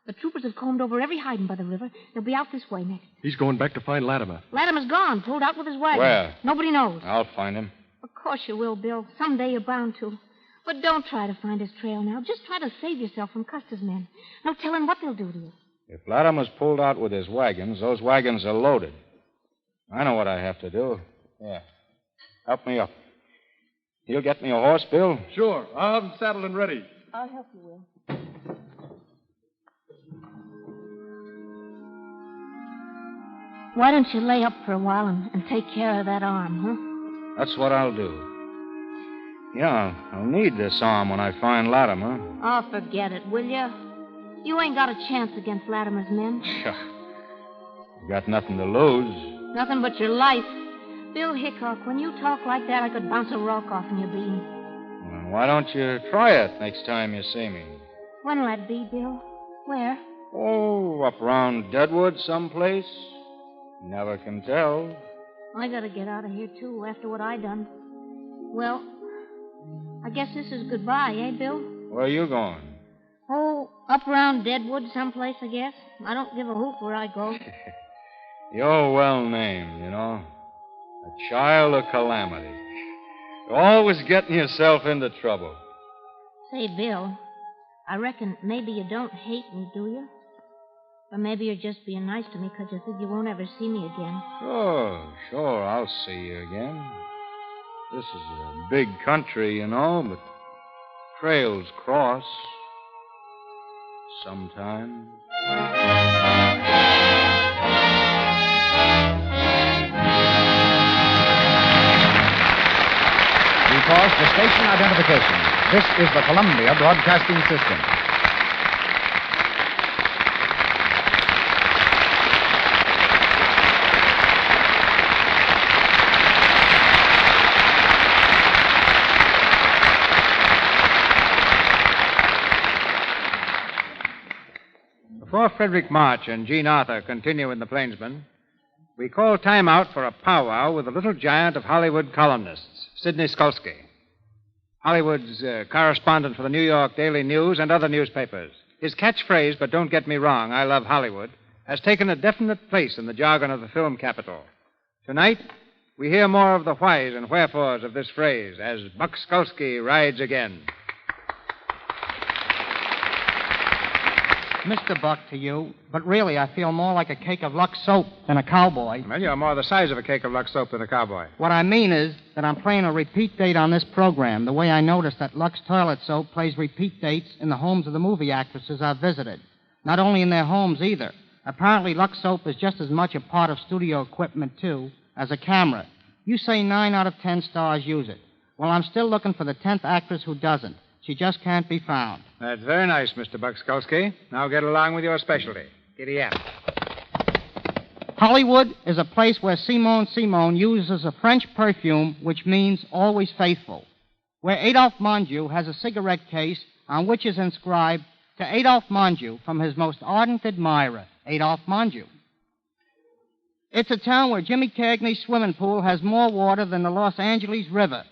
The troopers have combed over every hiding by the river. They'll be out this way next. He's going back to find Latimer. Latimer's gone, pulled out with his wagon. Where? Nobody knows. I'll find him. Of course you will, Bill. Someday you're bound to. But don't try to find his trail now. Just try to save yourself from Custer's men. No telling what they'll do to you. If Latimer's pulled out with his wagons, those wagons are loaded. I know what I have to do. Yeah. Help me up. You'll get me a horse, Bill? Sure. I'll have him saddled and ready. I'll help you, Will. Why don't you lay up for a while and take care of that arm, huh? That's what I'll do. Yeah, I'll need this arm when I find Latimer. Oh, forget it, will you? You ain't got a chance against Latimer's men. You got nothing to lose. Nothing but your life. Bill Hickok, when you talk like that, I could bounce a rock off in your bean. Well, why don't you try it next time you see me? When'll that be, Bill? Where? Oh, up around Deadwood someplace. Never can tell. I gotta get out of here, too, after what I done. Well, I guess this is goodbye, eh, Bill? Where are you going? Oh, up around Deadwood someplace, I guess. I don't give a hoot where I go. You're well named, you know. I A child of Calamity. You're always getting yourself into trouble. Say, Bill, I reckon maybe you don't hate me, do you? Or maybe you're just being nice to me because you think you won't ever see me again. Sure, I'll see you again. This is a big country, but trails cross sometimes. We pause for station identification. This is the Columbia Broadcasting System. Before Fredric March and Jean Arthur continue in the Plainsman, we call time out for a powwow with the little giant of Hollywood columnists, Sidney Skolsky, Hollywood's correspondent for the New York Daily News and other newspapers. His catchphrase, but don't get me wrong, I love Hollywood, has taken a definite place in the jargon of the film capital. Tonight, we hear more of the whys and wherefores of this phrase as Buck Skolsky rides again. Mr. Buck to you, but really I feel more like a cake of Lux soap than a cowboy. Well, you're more the size of a cake of Lux soap than a cowboy. What I mean is that I'm playing a repeat date on this program, the way I noticed that Lux toilet soap plays repeat dates in the homes of the movie actresses I've visited. Not only in their homes, either. Apparently, Lux soap is just as much a part of studio equipment, too, as a camera. You say 9 out of 10 stars use it. Well, I'm still looking for the 10th actress who doesn't. She just can't be found. That's very nice, Mr. Buck Skolsky. Now get along with your specialty. Giddy up. Hollywood is a place where Simone uses a French perfume which means always faithful. Where Adolphe Monjou has a cigarette case on which is inscribed to Adolphe Monjou from his most ardent admirer, Adolphe Monjou. It's a town where Jimmy Cagney's swimming pool has more water than the Los Angeles River.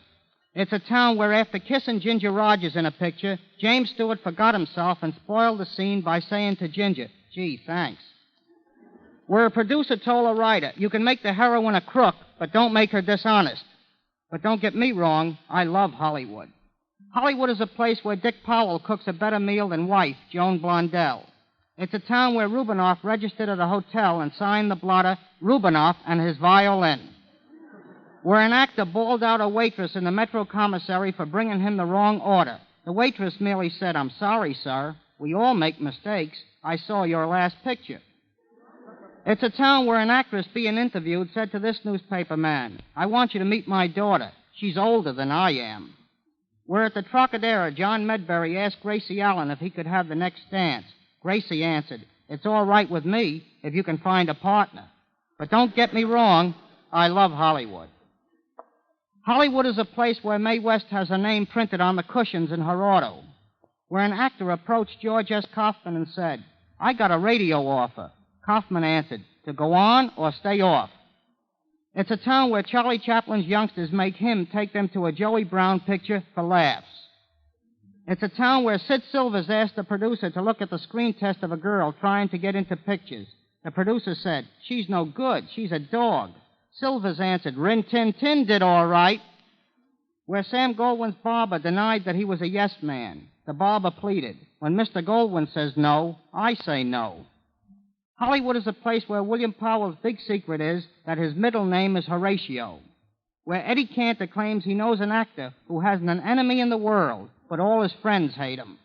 It's a town where after kissing Ginger Rogers in a picture, James Stewart forgot himself and spoiled the scene by saying to Ginger, "Gee, thanks." Where a producer told a writer, "You can make the heroine a crook, but don't make her dishonest." But don't get me wrong, I love Hollywood. Hollywood is a place where Dick Powell cooks a better meal than wife, Joan Blondell. It's a town where Rubinoff registered at a hotel and signed the blotter, Rubinoff and his violin. Where an actor bawled out a waitress in the Metro Commissary for bringing him the wrong order. The waitress merely said, "I'm sorry, sir. We all make mistakes. I saw your last picture." It's a town where an actress being interviewed said to this newspaper man, "I want you to meet my daughter. She's older than I am." Where at the Trocadero, John Medbury asked Gracie Allen if he could have the next dance. Gracie answered, "It's all right with me if you can find a partner." But don't get me wrong, I love Hollywood. Hollywood is a place where Mae West has her name printed on the cushions in her auto. Where an actor approached George S. Kaufman and said, "I got a radio offer." Kaufman answered, "To go on or stay off." It's a town where Charlie Chaplin's youngsters make him take them to a Joey Brown picture for laughs. It's a town where Sid Silvers asked the producer to look at the screen test of a girl trying to get into pictures. The producer said, "She's no good. She's a dog." Silvers answered, "Rin Tin Tin did all right." Where Sam Goldwyn's barber denied that he was a yes man. The barber pleaded, "When Mr. Goldwyn says no, I say no." Hollywood is a place where William Powell's big secret is that his middle name is Horatio. Where Eddie Cantor claims he knows an actor who hasn't an enemy in the world, but all his friends hate him.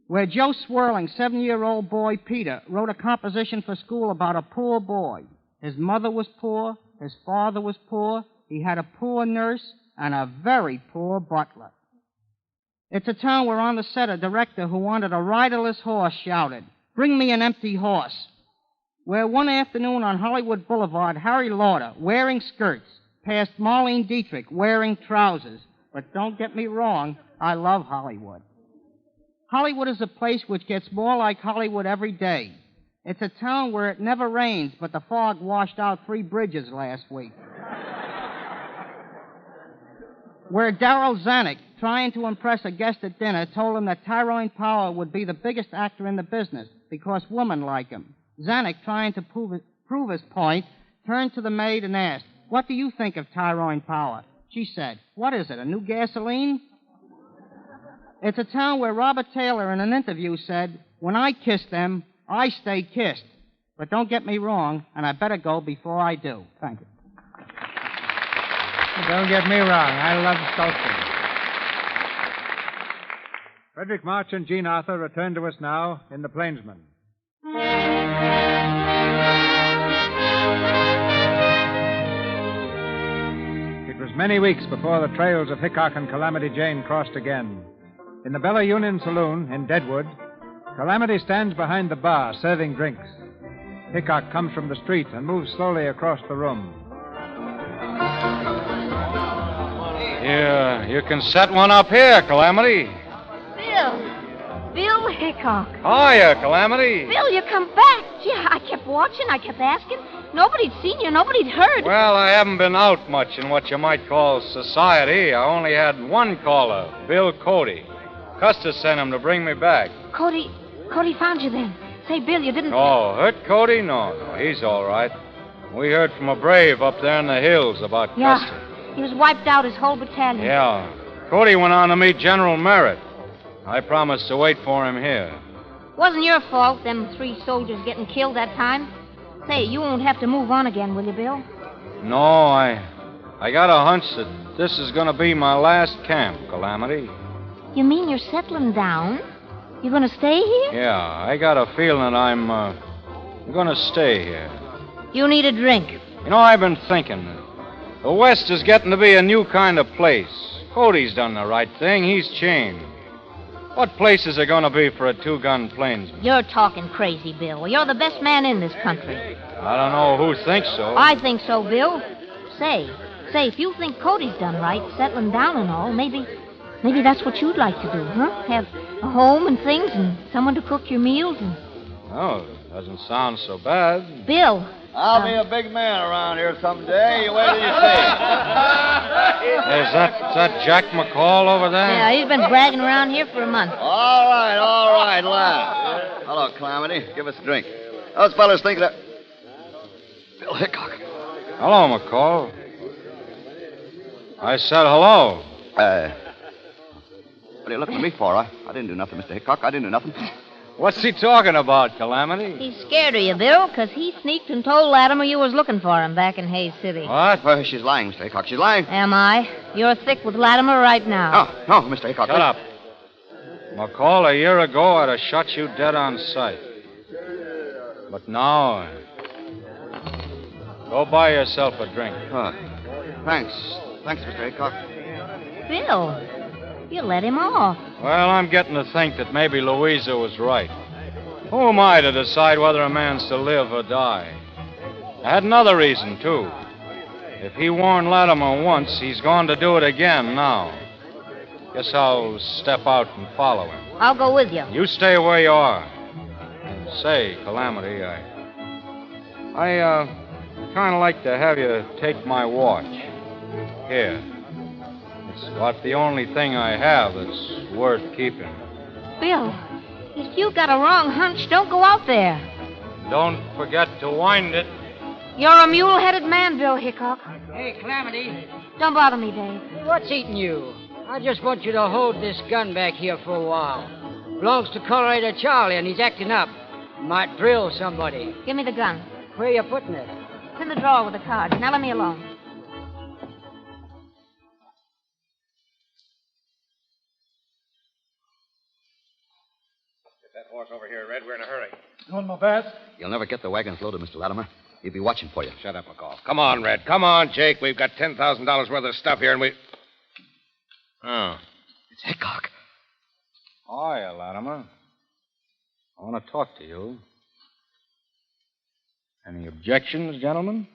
Where Joe Swirling's 7-year-old boy, Peter, wrote a composition for school about a poor boy. His mother was poor, his father was poor, he had a poor nurse, and a very poor butler. It's a town where on the set a director who wanted a riderless horse shouted, "Bring me an empty horse." Where one afternoon on Hollywood Boulevard, Harry Lauder, wearing skirts, passed Marlene Dietrich wearing trousers. But don't get me wrong, I love Hollywood. Hollywood is a place which gets more like Hollywood every day. It's a town where it never rains, but the fog washed out 3 bridges last week. Where Darrell Zanuck, trying to impress a guest at dinner, told him that Tyrone Power would be the biggest actor in the business because women like him. Zanuck, trying to prove his point, turned to the maid and asked, what do you think of Tyrone Power? She said, what is it, a new gasoline? It's a town where Robert Taylor in an interview said, when I kiss them, I stay kissed. But don't get me wrong, and I better go before I do. Thank you. Don't get me wrong. I love sculpting. Fredric March and Jean Arthur return to us now in The Plainsman. It was many weeks before the trails of Hickok and Calamity Jane crossed again. In the Bella Union Saloon in Deadwood, Calamity stands behind the bar serving drinks. Hickok comes from the street and moves slowly across the room. You can set one up here, Calamity. Bill Hickok. Hiya, Calamity. Bill, you come back. Gee, I kept watching. I kept asking. Nobody'd seen you. Nobody'd heard. Well, I haven't been out much in what you might call society. I only had one caller, Bill Cody. Custer sent him to bring me back. Cody found you then. Say, Bill, you didn't... Oh, hurt Cody? No, he's all right. We heard from a brave up there in the hills about Custer. He was wiped out, his whole battalion. Yeah. Cody went on to meet General Merritt. I promised to wait for him here. Wasn't your fault, them 3 soldiers getting killed that time. Say, you won't have to move on again, will you, Bill? No, I got a hunch that this is going to be my last camp, Calamity. You mean you're settling down? You're going to stay here? Yeah, I got a feeling I'm going to stay here. You need a drink. You know, I've been thinking. The West is getting to be a new kind of place. Cody's done the right thing. He's changed. What place is it going to be for a 2-gun plainsman? You're talking crazy, Bill. You're the best man in this country. I don't know who thinks so. I think so, Bill. Say, if you think Cody's done right, settling down and all, maybe that's what you'd like to do, huh? Have a home and things and someone to cook your meals and... Oh, doesn't sound so bad. Bill. I'll be a big man around here someday. You wait till you see. Is that Jack McCall over there? Yeah, he's been bragging around here for a month. All right, laugh. Hello, Calamity. Give us a drink. Those fellas think that... Bill Hickok. Hello, McCall. I said hello. What are you looking at me for? I didn't do nothing, Mr. Hickok. I didn't do nothing. What's he talking about, Calamity? He's scared of you, Bill, because he sneaked and told Latimer you was looking for him back in Hayes City. What? Well, she's lying, Mr. Hickok. She's lying. Am I? You're thick with Latimer right now. No, Mr. Hickok. Shut up. McCall, a year ago, I'd have shot you dead on sight. But now... Go buy yourself a drink. Thanks, Mr. Hickok. Bill, you let him off. Well, I'm getting to think that maybe Louisa was right. Who am I to decide whether a man's to live or die? I had another reason, too. If he warned Latimer once, he's going to do it again now. Guess I'll step out and follow him. I'll go with you. You stay where you are. Say, Calamity, I kind of like to have you take my watch. Here. It's about the only thing I have that's worth keeping. Bill, if you got a wrong hunch, don't go out there. Don't forget to wind it. You're a mule-headed man, Bill Hickok. Hey, Calamity. Don't bother me, Dave. What's eating you? I just want you to hold this gun back here for a while. Belongs to Colorado Charlie, and he's acting up. Might drill somebody. Give me the gun. Where you putting it? It's in the drawer with the cards. Now let me alone. Get that horse over here, Red. We're in a hurry. Doing my best. You'll never get the wagons loaded, Mr. Latimer. He'll be watching for you. Shut up, McCall. Come on, Red. Come on, Jake. We've got $10,000 worth of stuff here, and we... Oh. It's Hickok. Hiya, Latimer. I want to talk to you. Any objections, gentlemen?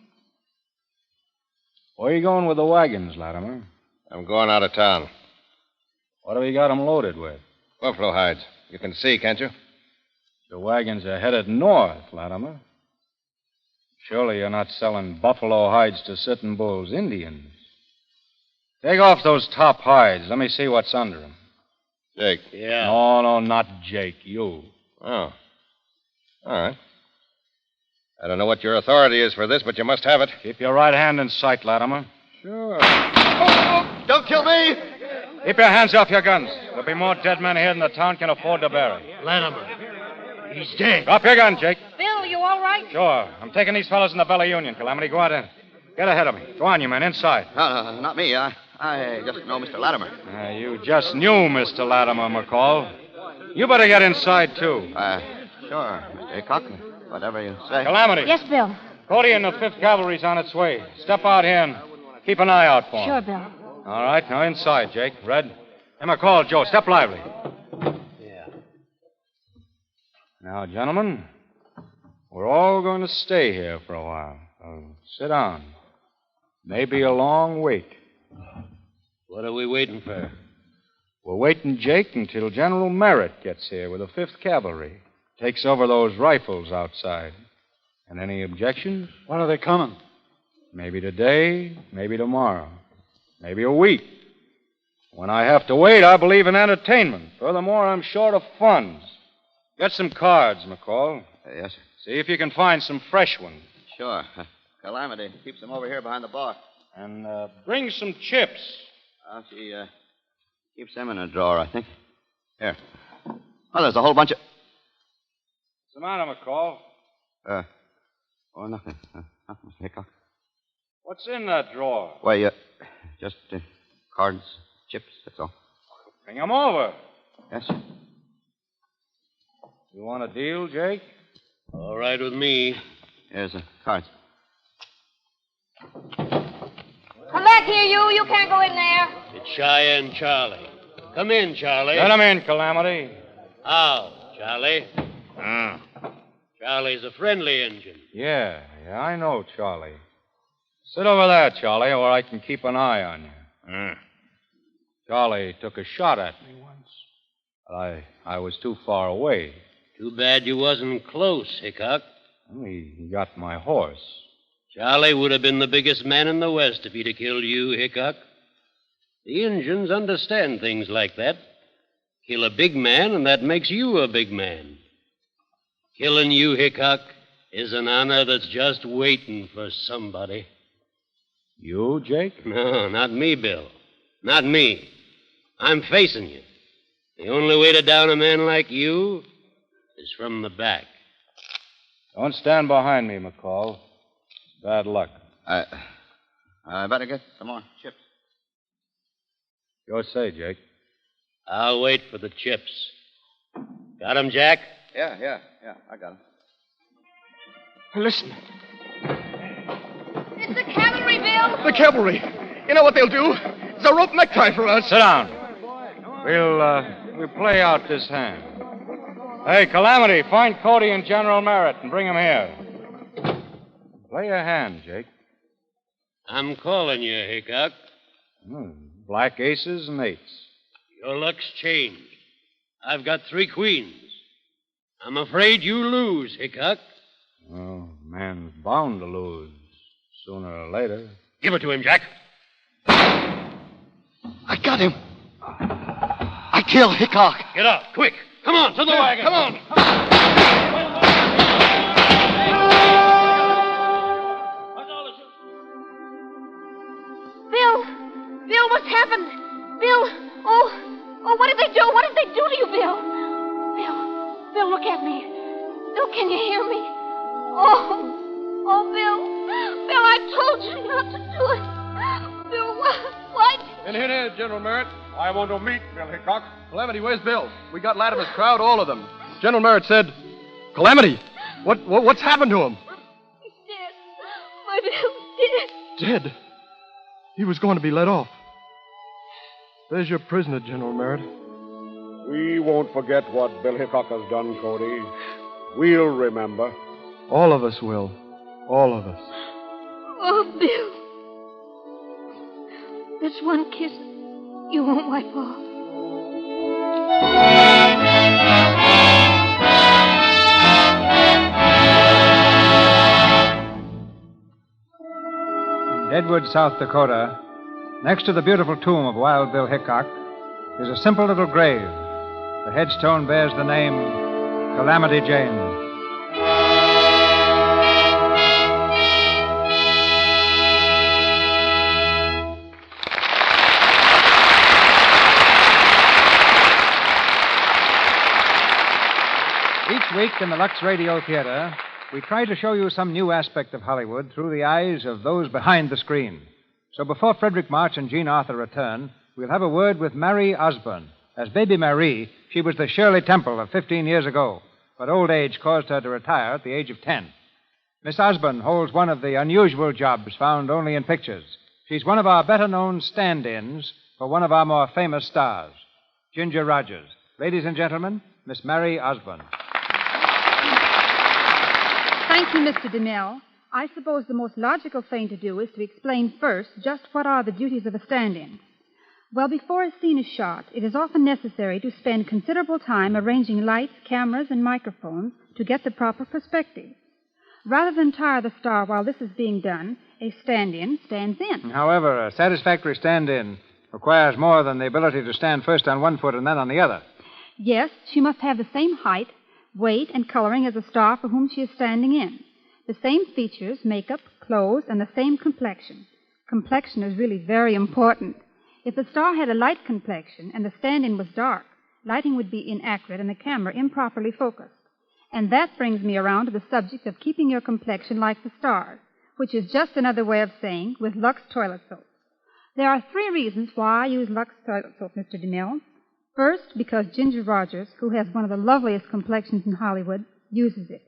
Where are you going with the wagons, Latimer? I'm going out of town. What have you got them loaded with? Buffalo hides. You can see, can't you? The wagons are headed north, Latimer. Surely you're not selling buffalo hides to Sitting Bull's Indians. Take off those top hides. Let me see what's under them. Jake. Yeah. No, not Jake. You. Oh. All right. I don't know what your authority is for this, but you must have it. Keep your right hand in sight, Latimer. Sure. Don't kill me! Keep your hands off your guns. There'll be more dead men here than the town can afford to bury. Latimer. He's dead. Drop your gun, Jake. Bill, you all right? Sure. I'm taking these fellows in the Bella Union. Calamity, go out in. Get ahead of me. Go on, you men, inside. No, not me. I just know Mr. Latimer. You just knew Mr. Latimer, McCall. You better get inside, too. Sure, Mr. Hickok. Whatever you say. Calamity. Yes, Bill. Cody and the 5th Cavalry's on its way. Step out here and keep an eye out for him. Sure, Bill. All right, now inside, Jake. Red. And McCall, Joe, step lively. Yeah. Now, gentlemen, we're all going to stay here for a while. So sit down. Maybe a long wait. What are we waiting for? We're waiting, Jake, until General Merritt gets here with the 5th Cavalry. Takes over those rifles outside. And any objections? When are they coming? Maybe today, maybe tomorrow, maybe a week. When I have to wait, I believe in entertainment. Furthermore, I'm short of funds. Get some cards, McCall. Yes, sir. See if you can find some fresh ones. Sure. Calamity keeps them over here behind the bar. And bring some chips. She keeps them in a drawer, I think. Here. Oh, there's a whole bunch of... What's the matter, McCall? Nothing. Nothing, Mr. Hickok. What's in that drawer? Why, just cards, chips, that's all. Bring them over. Yes, sir. You want a deal, Jake? All right with me. Here's the cards. Come back here, you. You can't go in there. It's Cheyenne Charlie. Come in, Charlie. Let him in, Calamity. How, Charlie? Charlie's a friendly Injun. Yeah, I know, Charlie. Sit over there, Charlie, or I can keep an eye on you. Charlie took a shot at me once. But I was too far away. Too bad you wasn't close, Hickok. He got my horse. Charlie would have been the biggest man in the West if he'd have killed you, Hickok. The Injuns understand things like that. Kill a big man, and that makes you a big man. Killing you, Hickok, is an honor that's just waiting for somebody. You, Jake? No, not me, Bill. Not me. I'm facing you. The only way to down a man like you is from the back. Don't stand behind me, McCall. Bad luck. I better get some more chips. Your say, Jake. I'll wait for the chips. Got 'em, Jack? Yeah, I got 'em. Listen. It's the cavalry, Bill. The cavalry. You know what they'll do? It's a rope necktie for us. Sit down. We'll play out this hand. Hey, Calamity, find Cody and General Merritt and bring them here. Play your hand, Jake. I'm calling you, Hickok. Black aces and eights. Your luck's changed. I've got 3 queens. I'm afraid you lose, Hickok. Oh, man's bound to lose sooner or later. Give it to him, Jack. I got him. I killed Hickok. Get out, quick. Come on, to the wagon. Come on. Bill, what's happened? Bill, oh, what did they do? What did they do to you, Bill? Bill, look at me. Bill, can you hear me? Oh, Bill, I told you not to do it. Bill, what? In here, General Merritt. I want to meet Bill Hickok. Calamity, where's Bill? We got Latimer's crowd, all of them. General Merritt said, Calamity, what's happened to him? He's dead. My Bill's dead. Dead? He was going to be let off. There's your prisoner, General Merritt. We won't forget what Bill Hickok has done, Cody. We'll remember. All of us will. All of us. Oh, Bill. That's one kiss you won't wipe off. In Deadwood, South Dakota, next to the beautiful tomb of Wild Bill Hickok, is a simple little grave. The headstone bears the name Calamity Jane. Each week in the Lux Radio Theater, we try to show you some new aspect of Hollywood through the eyes of those behind the screen. So before Fredric March and Jean Arthur return, we'll have a word with Marie Osborne. As baby Marie, she was the Shirley Temple of 15 years ago, but old age caused her to retire at the age of 10. Miss Osborne holds one of the unusual jobs found only in pictures. She's one of our better-known stand-ins for one of our more famous stars, Ginger Rogers. Ladies and gentlemen, Miss Marie Osborne. Thank you, Mr. DeMille. I suppose the most logical thing to do is to explain first just what are the duties of a stand-in. Well, before a scene is shot, it is often necessary to spend considerable time arranging lights, cameras, and microphones to get the proper perspective. Rather than tire the star while this is being done, a stand-in stands in. However, a satisfactory stand-in requires more than the ability to stand first on one foot and then on the other. Yes, she must have the same height, weight, and coloring as the star for whom she is standing in. The same features, makeup, clothes, and the same complexion. Complexion is really very important. If the star had a light complexion and the stand-in was dark, lighting would be inaccurate and the camera improperly focused. And that brings me around to the subject of keeping your complexion like the stars, which is just another way of saying with Lux toilet soap. There are 3 reasons why I use Lux toilet soap, Mr. DeMille. First, because Ginger Rogers, who has one of the loveliest complexions in Hollywood, uses it.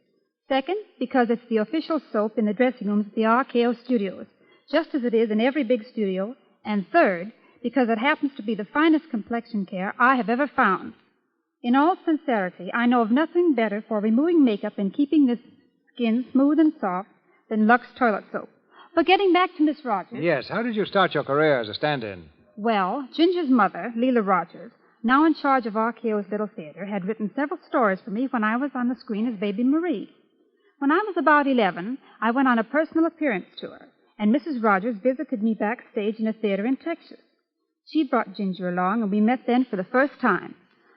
Second, because it's the official soap in the dressing rooms at the RKO studios, just as it is in every big studio. And third, because it happens to be the finest complexion care I have ever found. In all sincerity, I know of nothing better for removing makeup and keeping the skin smooth and soft than Lux toilet soap. But getting back to Miss Rogers. Yes, how did you start your career as a stand-in? Well, Ginger's mother, Leela Rogers, now in charge of RKO's Little Theater, had written several stories for me when I was on the screen as baby Marie. When I was about 11, I went on a personal appearance tour, and Mrs. Rogers visited me backstage in a theater in Texas. She brought Ginger along, and we met then for the first time.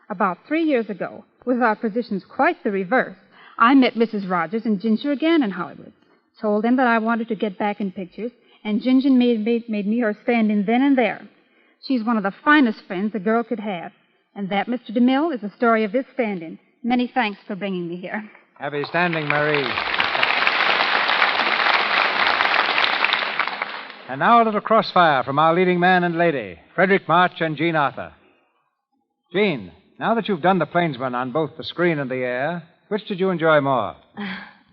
About 3 years ago, with our positions quite the reverse, I met Mrs. Rogers and Ginger again in Hollywood. Told them that I wanted to get back in pictures, and Ginger made me her stand-in then and there. She's one of the finest friends a girl could have. And that, Mr. DeMille, is the story of this stand-in. Many thanks for bringing me here. Happy standing, Marie. And now a little crossfire from our leading man and lady, Fredric March and Jean Arthur. Jean, now that you've done the Plainsman on both the screen and the air, which did you enjoy more?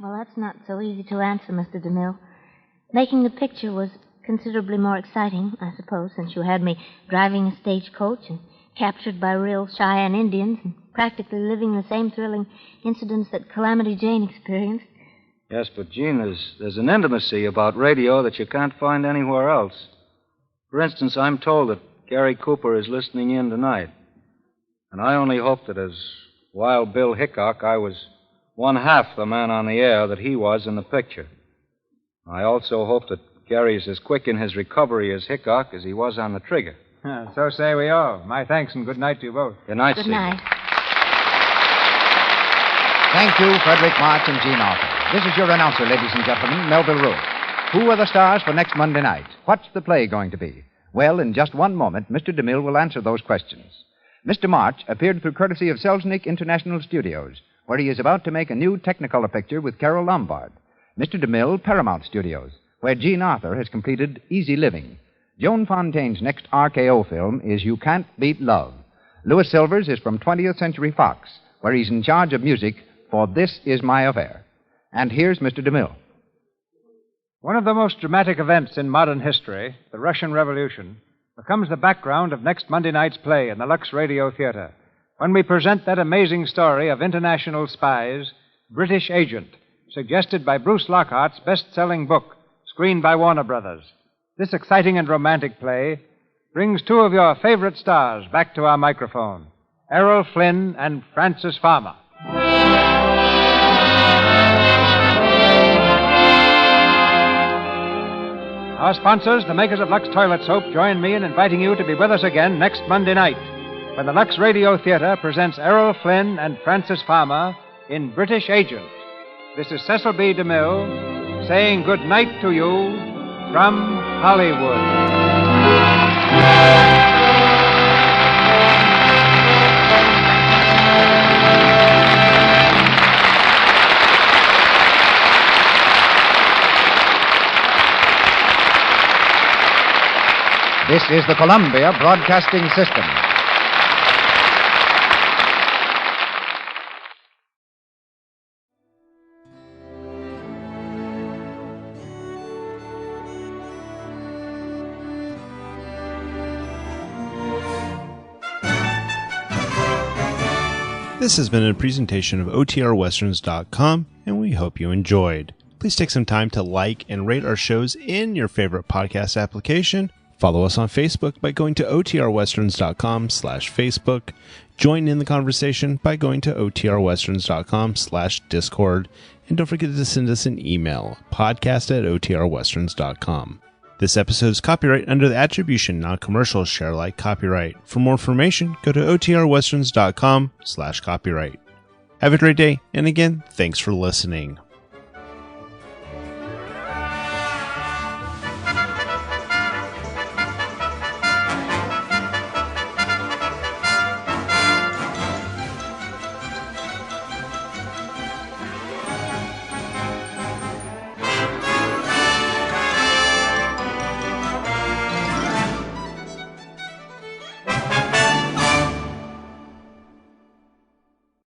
Well, that's not so easy to answer, Mr. DeMille. Making the picture was considerably more exciting, I suppose, since you had me driving a stagecoach and captured by real Cheyenne Indians and practically living the same thrilling incidents that Calamity Jane experienced. Yes, but, Jean, there's an intimacy about radio that you can't find anywhere else. For instance, I'm told that Gary Cooper is listening in tonight. And I only hope that as Wild Bill Hickok, I was one half the man on the air that he was in the picture. I also hope that Gary's as quick in his recovery as Hickok as he was on the trigger. So say we all. My thanks and good night to you both. Good night, Good night. Thank you, Fredric March and Jean Arthur. This is your announcer, ladies and gentlemen, Melville Ruth. Who are the stars for next Monday night? What's the play going to be? Well, in just one moment, Mr. DeMille will answer those questions. Mr. March appeared through courtesy of Selznick International Studios, where he is about to make a new Technicolor picture with Carol Lombard. Mr. DeMille, Paramount Studios, where Jean Arthur has completed Easy Living. Joan Fontaine's next RKO film is You Can't Beat Love. Louis Silvers is from 20th Century Fox, where he's in charge of music for This Is My Affair. And here's Mr. DeMille. One of the most dramatic events in modern history, the Russian Revolution, becomes the background of next Monday night's play in the Lux Radio Theater, when we present that amazing story of international spies, British Agent, suggested by Bruce Lockhart's best-selling book, screened by Warner Brothers. This exciting and romantic play brings 2 of your favorite stars back to our microphone, Errol Flynn and Frances Farmer. Our sponsors, the makers of Lux Toilet Soap, join me in inviting you to be with us again next Monday night when the Lux Radio Theater presents Errol Flynn and Frances Farmer in British Agent. This is Cecil B. DeMille saying good night to you from Hollywood. is the Columbia Broadcasting System. This has been a presentation of OTRWesterns.com, and we hope you enjoyed. Please take some time to like and rate our shows in your favorite podcast application. Follow us on Facebook by going to OTRWesterns.com/Facebook. Join in the conversation by going to OTRWesterns.com/Discord. And don't forget to send us an email, podcast@OTRWesterns.com. This episode is copyright under the Attribution Non-Commercial Share Alike copyright. For more information, go to OTRWesterns.com/copyright. Have a great day, and again, thanks for listening.